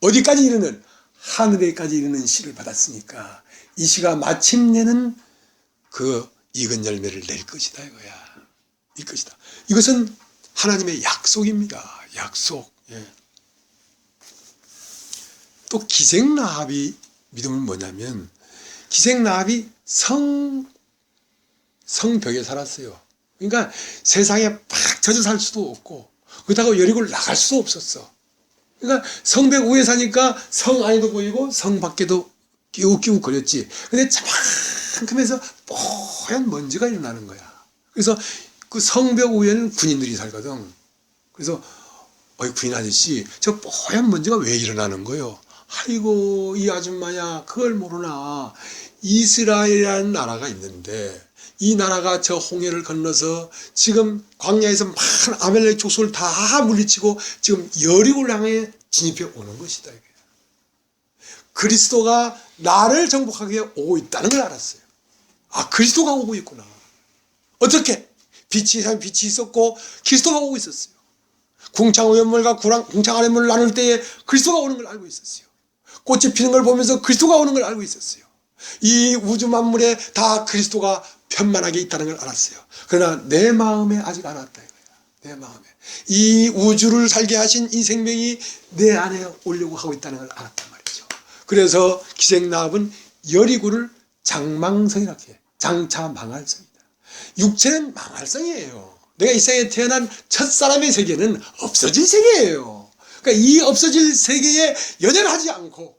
어디까지 이르는? 하늘에까지 이르는 씨를 받았으니까 이 씨가 마침내는 그 익은 열매를 낼 것이다 이거야. 이 것이다. 이것은 하나님의 약속입니다. 약속. 예. 또 기생라합이 믿음은 뭐냐면 기생라합이 성벽에 살았어요. 그러니까 세상에 팍 젖어 살 수도 없고 그렇다고 여리고를 나갈 수도 없었어. 그러니까 성벽 위에 사니까 성 안에도 보이고 성 밖에도 끼우끼우 거렸지. 근데 저만큼에서 뽀얀 먼지가 일어나는 거야. 그래서 그 성벽 위에는 군인들이 살거든. 그래서 어이 군인 아저씨 저 뽀얀 먼지가 왜 일어나는 거요? 아이고 이 아줌마야 그걸 모르나. 이스라엘이라는 나라가 있는데 이 나라가 저 홍해를 건너서 지금 광야에서 많은 아말렉 족속을 다 물리치고 지금 여리고를 향해 진입해 오는 것이다. 그리스도가 나를 정복하게 오고 있다는 걸 알았어요. 아 그리스도가 오고 있구나. 어떻게? 빛이 있었고 그리스도가 오고 있었어요. 궁창 오염물과 궁창 아랫물을 나눌 때에 그리스도가 오는 걸 알고 있었어요. 꽃이 피는 걸 보면서 그리스도가 오는 걸 알고 있었어요. 이 우주 만물에 다 그리스도가 편만하게 있다는 걸 알았어요. 그러나 내 마음에 아직 안 왔다 이거야. 내 마음에 이 우주를 살게 하신 이 생명이 내 안에 오려고 하고 있다는 걸 알았단 말이죠. 그래서 기생라합은 여리고를 장망성이라고 해. 장차 망할성이다. 육체는 망할성이에요. 내가 이 세상에 태어난 첫사람의 세계는 없어질 세계예요. 그러니까 이 없어질 세계에 연연하지 않고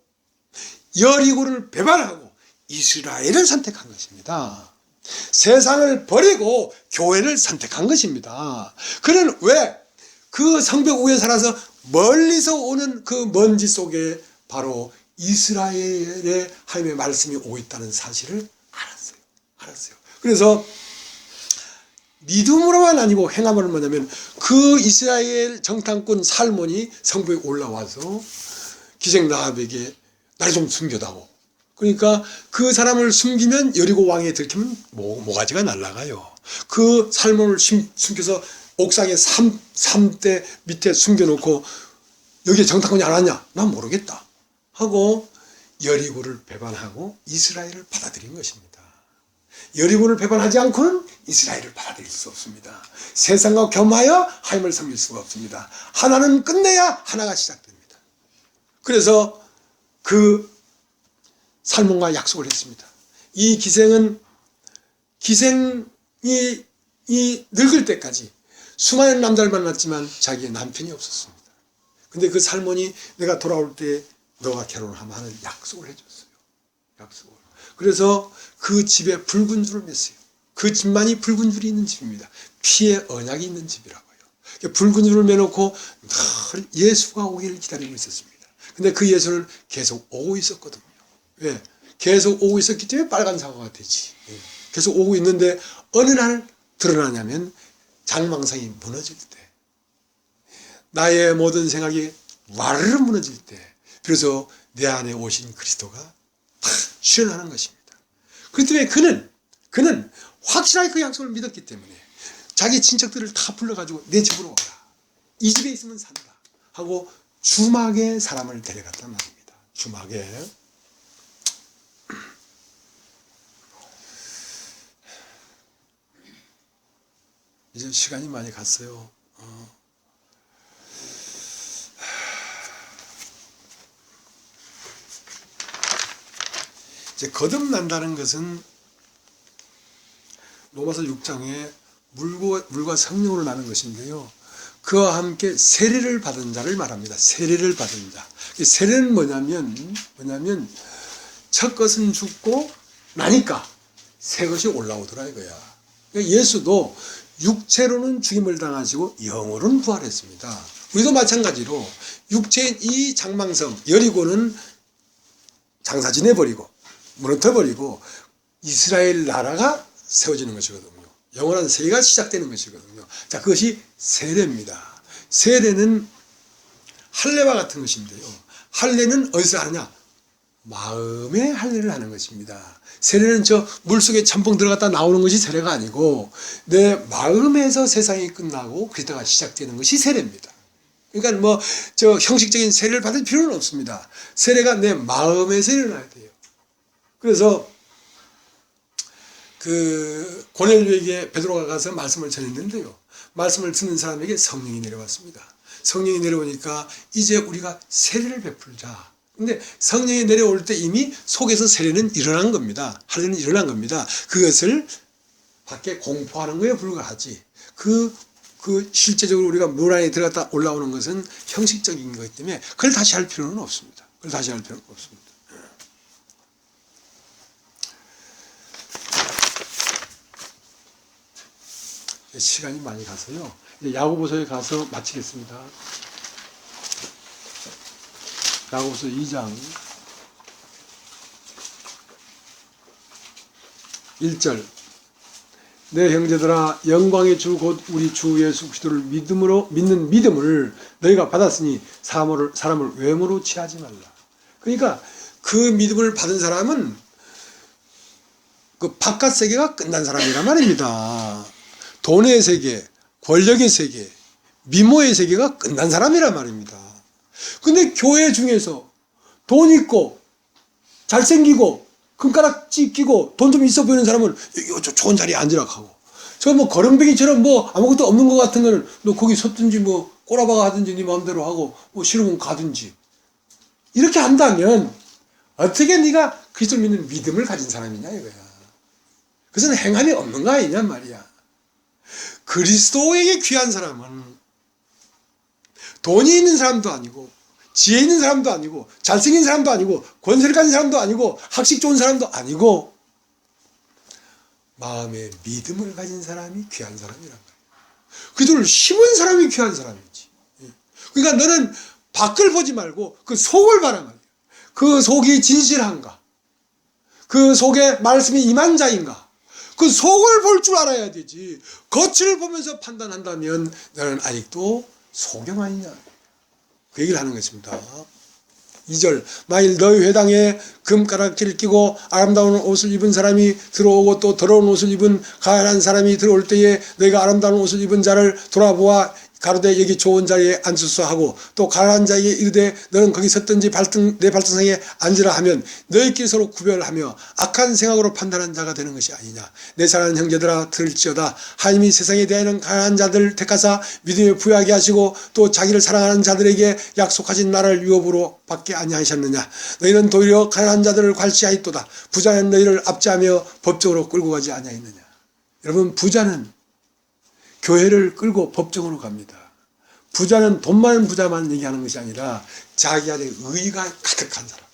여리고를 배반하고 이스라엘을 선택한 것입니다. 세상을 버리고 교회를 선택한 것입니다. 그는 왜? 그 성벽 위에 살아서 멀리서 오는 그 먼지 속에 바로 이스라엘의 하나님의 말씀이 오고 있다는 사실을 알았어요. 그래서 믿음으로만 아니고 행함으로 뭐냐면 그 이스라엘 정탐꾼 살몬이 성벽에 올라와서 기생라합에게 나를 좀 숨겨다오. 그러니까 그 사람을 숨기면 여리고 왕에 들키면 모가지가 날아가요. 그 살몬을 숨겨서 옥상에 삼대 밑에 숨겨놓고 여기에 정탐꾼이 안 왔냐? 난 모르겠다 하고 여리고를 배반하고 이스라엘을 받아들인 것입니다. 여리고를 배반하지 않고는 이스라엘을 받아들일 수 없습니다. 세상과 겸하여 하나님을 섬길 수가 없습니다. 하나는 끝내야 하나가 시작됩니다. 그래서 그 살몬과 약속을 했습니다. 이 기생이 늙을 때까지 수많은 남자를 만났지만 자기의 남편이 없었습니다. 근데 그 살몬이 내가 돌아올 때 너가 결혼하면 하는 약속을 해줬어요. 약속을. 그래서 그 집에 붉은 줄을 맸어요. 그 집만이 붉은 줄이 있는 집입니다. 피의 언약이 있는 집이라고요. 붉은 줄을 매놓고 늘 예수가 오기를 기다리고 있었습니다. 근데 그 예수는 계속 오고 있었거든요. 왜? 계속 오고 있었기 때문에 빨간 사과가 되지. 계속 오고 있는데 어느 날 드러나냐면 장망성이 무너질 때, 나의 모든 생각이 와르르 무너질 때, 그래서 내 안에 오신 그리스도가 탁 실현하는 것입니다. 그렇기 때문에 그는 확실하게 그 약속을 믿었기 때문에 자기 친척들을 다 불러가지고 내 집으로 와라. 이 집에 있으면 산다 하고 주막에 사람을 데려갔단 말입니다. 주막에. 이제 시간이 많이 갔어요. 이제 거듭난다는 것은 로마서 6장에 물과 성령으로 나는 것인데요. 그와 함께 세례를 받은 자를 말합니다. 세례를 받은 자. 세례는 뭐냐면 첫 것은 죽고 나니까 새 것이 올라오더라 이거야. 그러니까 예수도 육체로는 죽임을 당하시고 영으로는 부활했습니다. 우리도 마찬가지로 육체인 이 장망성 여리고는 장사 지내버리고 무너뜨려버리고 이스라엘 나라가 세워지는 것이거든요. 영원한 세계가 시작되는 것이거든요. 자, 그것이 세례입니다. 세례는 할례와 같은 것인데요. 할례는 어디서 하느냐? 마음의 할례를 하는 것입니다. 세례는 저 물속에 첨벙 들어갔다 나오는 것이 세례가 아니고 내 마음에서 세상이 끝나고 그리스도가 시작되는 것이 세례입니다. 그러니까 뭐 저 형식적인 세례를 받을 필요는 없습니다. 세례가 내 마음에서 일어나야 돼요. 그래서 그 고넬료에게 베드로가 가서 말씀을 전했는데요. 말씀을 듣는 사람에게 성령이 내려왔습니다. 성령이 내려오니까 이제 우리가 세례를 베풀자. 근데 성령이 내려올 때 이미 속에서 세례는 일어난 겁니다. 할례는 일어난 겁니다. 그것을 밖에 공포하는 거에 불과하지. 그 실제적으로 우리가 물 안에 들어갔다 올라오는 것은 형식적인 거기 때문에 그걸 다시 할 필요는 없습니다. 그걸 다시 할 필요는 없습니다. 시간이 많이 가서요. 이제 야고보서에 가서 마치겠습니다. 야고보서 2장 1절. 내 형제들아 영광의 주 곧 우리 주 예수 그리스도를 믿는 믿음을 너희가 받았으니 사람을 외모로 취하지 말라. 그러니까 그 믿음을 받은 사람은 그 바깥 세계가 끝난 사람이란 말입니다. 돈의 세계, 권력의 세계, 미모의 세계가 끝난 사람이란 말입니다. 근데 교회 중에서 돈 있고 잘생기고 금가락지 끼고 돈 좀 있어 보이는 사람은 좋은 자리에 앉으라 하고 저 뭐 거렁뱅이처럼 뭐 아무것도 없는 것 같은 거는 너 거기 섰든지 뭐 꼬라박아 하든지 네 마음대로 하고 뭐 싫으면 가든지 이렇게 한다면 어떻게 네가 그리스도를 믿는 믿음을 가진 사람이냐 이거야. 그것은 행함이 없는 거 아니냐 말이야. 그리스도에게 귀한 사람은 돈이 있는 사람도 아니고 지혜 있는 사람도 아니고 잘생긴 사람도 아니고 권세를 가진 사람도 아니고 학식 좋은 사람도 아니고 마음의 믿음을 가진 사람이 귀한 사람이란 말이야. 그들을 심은 사람이 귀한 사람이지. 그러니까 너는 밖을 보지 말고 그 속을 봐라 말이야. 그 속이 진실한가? 그 속에 말씀이 임한 자인가? 그 속을 볼 줄 알아야 되지. 겉을 보면서 판단한다면 너는 아직도 소경 아니냐. 그 얘기를 하는 것입니다. 2절. 만일 너희 회당에 금가락지를 끼고 아름다운 옷을 입은 사람이 들어오고 또 더러운 옷을 입은 가난한 사람이 들어올 때에 너희가 아름다운 옷을 입은 자를 돌아보아 가로되 여기 좋은 자리에 앉으소서 하고 또 가난한 자에게 이르되 너는 거기 섰든지 내 발등상에 앉으라 하면 너희끼리 서로 구별하며 악한 생각으로 판단한 자가 되는 것이 아니냐. 내 사랑하는 형제들아 들을지어다. 하나님이 세상에 대하여는 가난한 자들을 택하사 믿음에 부여하게 하시고 또 자기를 사랑하는 자들에게 약속하신 나라를 유업으로 받게 아니하셨느냐. 너희는 도리어 가난한 자들을 괄시하였도다. 부자는 너희를 압제하며 법적으로 끌고 가지 아니하였느냐. 여러분 부자는 교회를 끌고 법정으로 갑니다. 부자는 돈 많은 부자만 얘기하는 것이 아니라 자기 안에 의가 가득한 사람,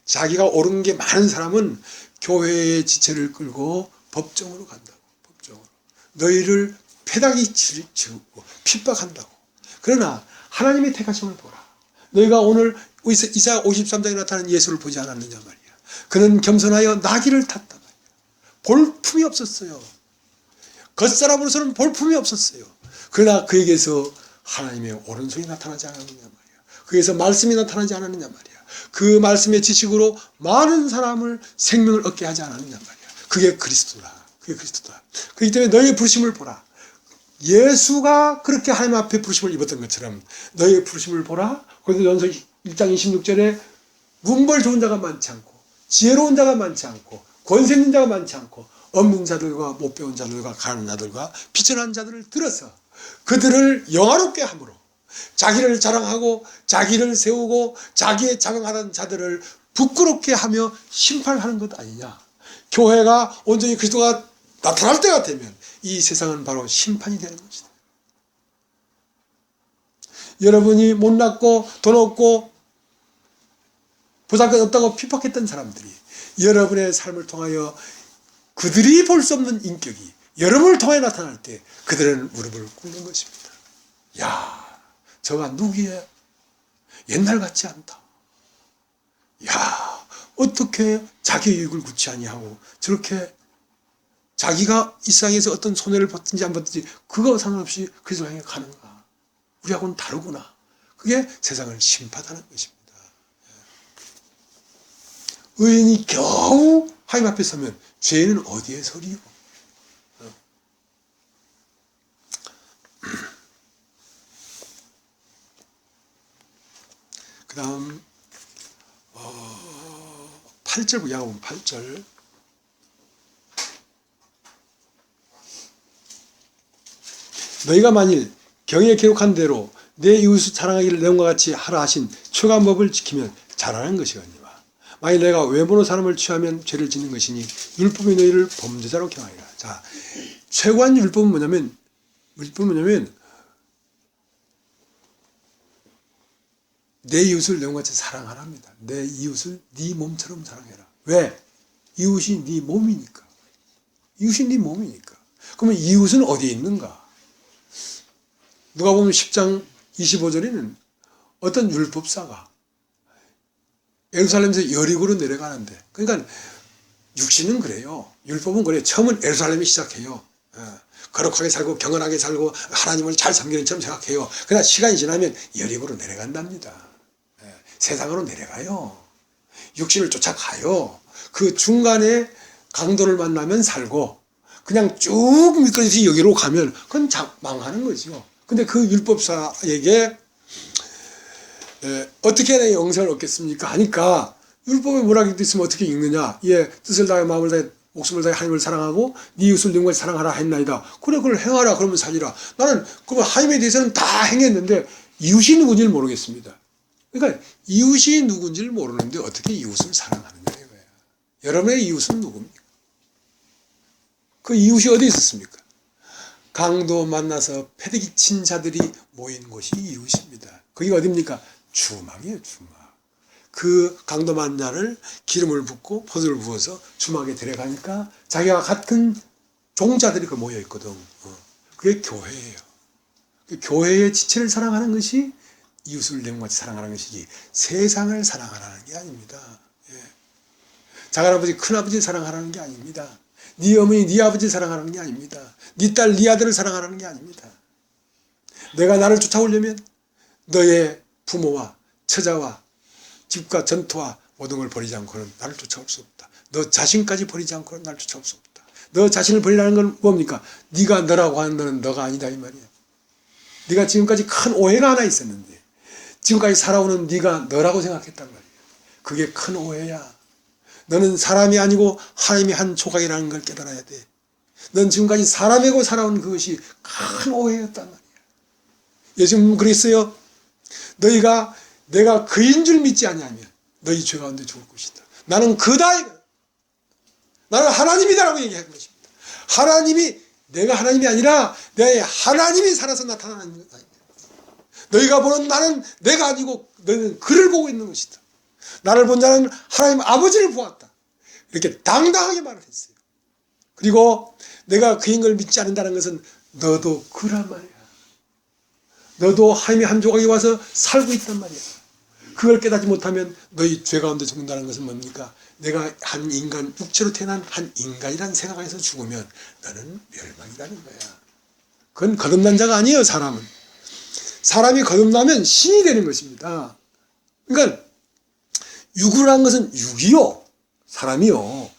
자기가 옳은 게 많은 사람은 교회의 지체를 끌고 법정으로 간다고. 법정으로 너희를 패닥이 치고 핍박한다고. 그러나 하나님의 택하심을 보라. 너희가 오늘 이사야 53장에 나타난 예수를 보지 않았느냐 말이야. 그는 겸손하여 나귀를 탔다 말이야. 볼품이 없었어요. 겉사람으로서는 볼품이 없었어요. 그러나 그에게서 하나님의 오른손이 나타나지 않았느냐 말이야. 그에서 말씀이 나타나지 않았느냐 말이야. 그 말씀의 지식으로 많은 사람을 생명을 얻게 하지 않았느냐 말이야. 그게 그리스도다. 그게 그리스도다. 그렇기 때문에 너희의 부르심을 보라. 예수가 그렇게 하나님 앞에 부르심을 입었던 것처럼 너희의 부르심을 보라. 고린도전서 1장 26절에 문벌 좋은 자가 많지 않고 지혜로운 자가 많지 않고 권세 있는 자가 많지 않고 없는 자들과 못 배운 자들과 가난한 자들과 비천한 자들을 들어서 그들을 영화롭게 함으로 자기를 자랑하고 자기를 세우고 자기에 자긍하는 자들을 부끄럽게 하며 심판하는 것 아니냐. 교회가 온전히 그리스도가 나타날 때가 되면 이 세상은 바로 심판이 되는 것이다. 여러분이 못났고 돈 없고 보잘것 없다고 핍박했던 사람들이 여러분의 삶을 통하여 그들이 볼 수 없는 인격이 여러분을 통해 나타날 때 그들은 무릎을 꿇는 것입니다. 야, 저가 누구야? 옛날 같지 않다. 야, 어떻게 자기 이익을 구치 아니하고 저렇게 자기가 이 세상에서 어떤 손해를 받든지 안 받든지 그거 상관없이 그리스도 향해 가는가. 우리하고는 다르구나. 그게 세상을 심판하는 것입니다. 의인이 겨우 하나님 앞에 서면 죄인은 어디에 서리요? 그 다음 8절 야고보면 8절 너희가 만일 경에 기록한 대로 내 이웃을 사랑하기를 내용과 같이 하라 하신 최고한 법을 지키면 잘하는 것이거니와 만일 내가 외모로 사람을 취하면 죄를 짓는 것이니 율법이 너희를 범죄자로 경하리라. 자, 최고한 율법은 뭐냐면 내 이웃을 내용과 같이 사랑하랍니다. 내 이웃을 네 몸처럼 사랑해라. 왜? 이웃이 네 몸이니까. 이웃이 네 몸이니까. 그러면 이웃은 어디에 있는가? 누가 보면 10장 25절에는 어떤 율법사가 예루살렘에서 여리고로 내려가는데, 그러니까 육신은 그래요. 율법은 그래요. 처음은 예루살렘이 시작해요. 거룩하게 살고 경건하게 살고 하나님을 잘 섬기는 처럼 생각해요. 그러나 시간이 지나면 여리고로 내려간답니다. 세상으로 내려가요. 육신을 쫓아가요. 그 중간에 강도를 만나면 살고 그냥 쭉 미끄러져서 여기로 가면 그건 망하는 거죠. 근데 그 율법사에게 어떻게 내 영생을 얻겠습니까? 하니까 율법에 뭐라고 있으면 어떻게 읽느냐? 예, 뜻을 다해 마음을 다해 목숨을 다해 하나님을 사랑하고 네 이웃을 네 것을 사랑하라 했나이다. 그래 그걸 행하라 그러면 살리라. 나는 그러면 하나님에 대해서는 다 행했는데 이웃이 누군지를 모르겠습니다. 그러니까 이웃이 누군지를 모르는데 어떻게 이웃을 사랑하느냐 이거야. 여러분의 이웃은 누굽니까? 그 이웃이 어디 있었습니까? 강도 만나서 패대기 친 자들이 모인 곳이 이웃입니다. 거기가 어디입니까? 주막이에요, 주막. 그 강도 만나를 기름을 붓고 포도를 부어서 주막에 데려가니까 자기와 같은 종자들이 그 모여 있거든. 그게 교회예요. 그 교회의 지체를 사랑하는 것이 이웃을 내용같이 사랑하는 것이지 세상을 사랑하라는 게 아닙니다. 예. 작은아버지 큰아버지 사랑하라는 게 아닙니다. 네 어머니 네 아버지 사랑하라는 게 아닙니다. 네 딸 네 아들을 사랑하라는 게 아닙니다. 내가 나를 쫓아오려면 너의 부모와 처자와 집과 전토와 모든 걸 버리지 않고는 나를 쫓아올 수 없다. 너 자신까지 버리지 않고는 나를 쫓아올 수 없다. 너 자신을 버리라는 건 뭡니까? 네가 너라고 하는 너는 너가 아니다 이 말이야. 네가 지금까지 큰 오해가 하나 있었는데 지금까지 살아오는 네가 너라고 생각했단 말이야. 그게 큰 오해야. 너는 사람이 아니고 하나님이 한 조각이라는 걸 깨달아야 돼. 넌 지금까지 사람이고 살아온 그것이 큰 오해였단 말이야. 예수님은 그랬어요. 너희가 내가 그인 줄 믿지 아니하면 너희 죄 가운데 죽을 것이다. 나는 그다. 나는 하나님이다라고 얘기한 것입니다. 하나님이 내가 하나님이 아니라 내 하나님이 살아서 나타나는 것이다. 너희가 보는 나는 내가 아니고 너희는 그를 보고 있는 것이다. 나를 본 자는 하나님 아버지를 보았다. 이렇게 당당하게 말을 했어요. 그리고 내가 그인 걸 믿지 않는다는 것은 너도 그란 말이야. 너도 하나님의 한 조각이 와서 살고 있단 말이야. 그걸 깨닫지 못하면 너희 죄 가운데 죽는다는 것은 뭡니까? 내가 한 인간, 육체로 태어난 한 인간이라는 생각에서 죽으면 너는 멸망이라는 거야. 그건 거듭난 자가 아니에요, 사람은. 사람이 거듭나면 신이 되는 것입니다. 그러니까 육으로 난 것은 육이요. 사람이요.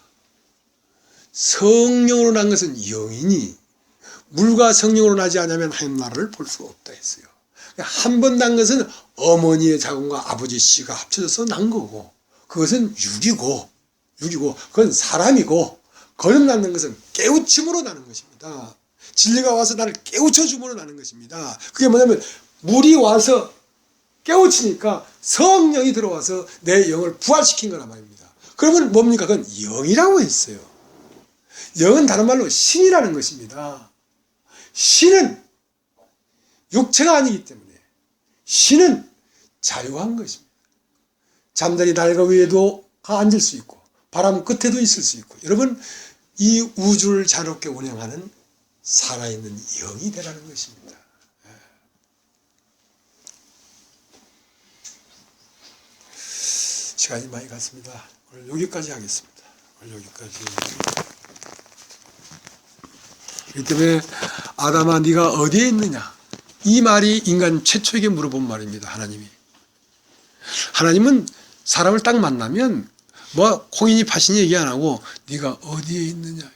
성령으로 난 것은 영이니 물과 성령으로 나지 않으면 하나님 나라를 볼 수가 없다 했어요. 한 번 난 것은 어머니의 자궁과 아버지 씨가 합쳐져서 난 거고 그것은 육이고 그건 사람이고 거듭나는 것은 깨우침으로 나는 것입니다. 진리가 와서 나를 깨우쳐 줌으로 나는 것입니다. 그게 뭐냐면 물이 와서 깨우치니까 성령이 들어와서 내 영을 부활시킨 거란 말입니다. 그러면 뭡니까? 그건 영이라고 했어요. 영은 다른 말로 신이라는 것입니다. 신은 육체가 아니기 때문에 신은 자유한 것입니다. 잠자리 날과 위에도 앉을 수 있고 바람 끝에도 있을 수 있고 여러분 이 우주를 자유롭게 운영하는 살아있는 영이 되라는 것입니다. 시간이 많이 갔습니다. 오늘 여기까지 하겠습니다. 오늘 여기까지. 그 때문에 아담아 네가 어디에 있느냐? 이 말이 인간 최초에게 물어본 말입니다. 하나님이. 하나님은 사람을 딱 만나면 뭐 콩이니 파시니 얘기 안 하고 네가 어디에 있느냐 이거야.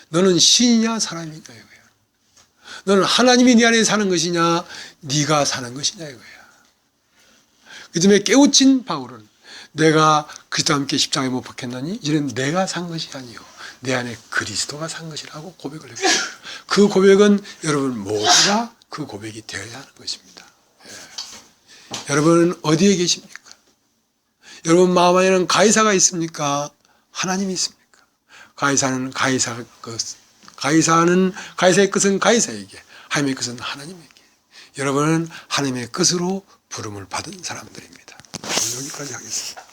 너는 신이냐 사람이냐 이거야. 너는 하나님이 네 안에 사는 것이냐 네가 사는 것이냐 이거야. 그 때문에 깨우친 바울은 내가 그리스도와 함께 십자가에 못 박혔나니 이제는 내가 산 것이 아니요 내 안에 그리스도가 산 것이라고 고백을 했고 그 고백은 여러분 모두가 그 고백이 되어야 하는 것입니다. 예. 여러분은 어디에 계십니까? 여러분 마음 안에는 가이사가 있습니까? 하나님이 있습니까? 가이사는 가이사의 것은 가이사에게, 하나님의 것은 하나님에게. 여러분은 하나님의 것으로 부름을 받은 사람들입니다. 오늘 여기까지 하겠습니다.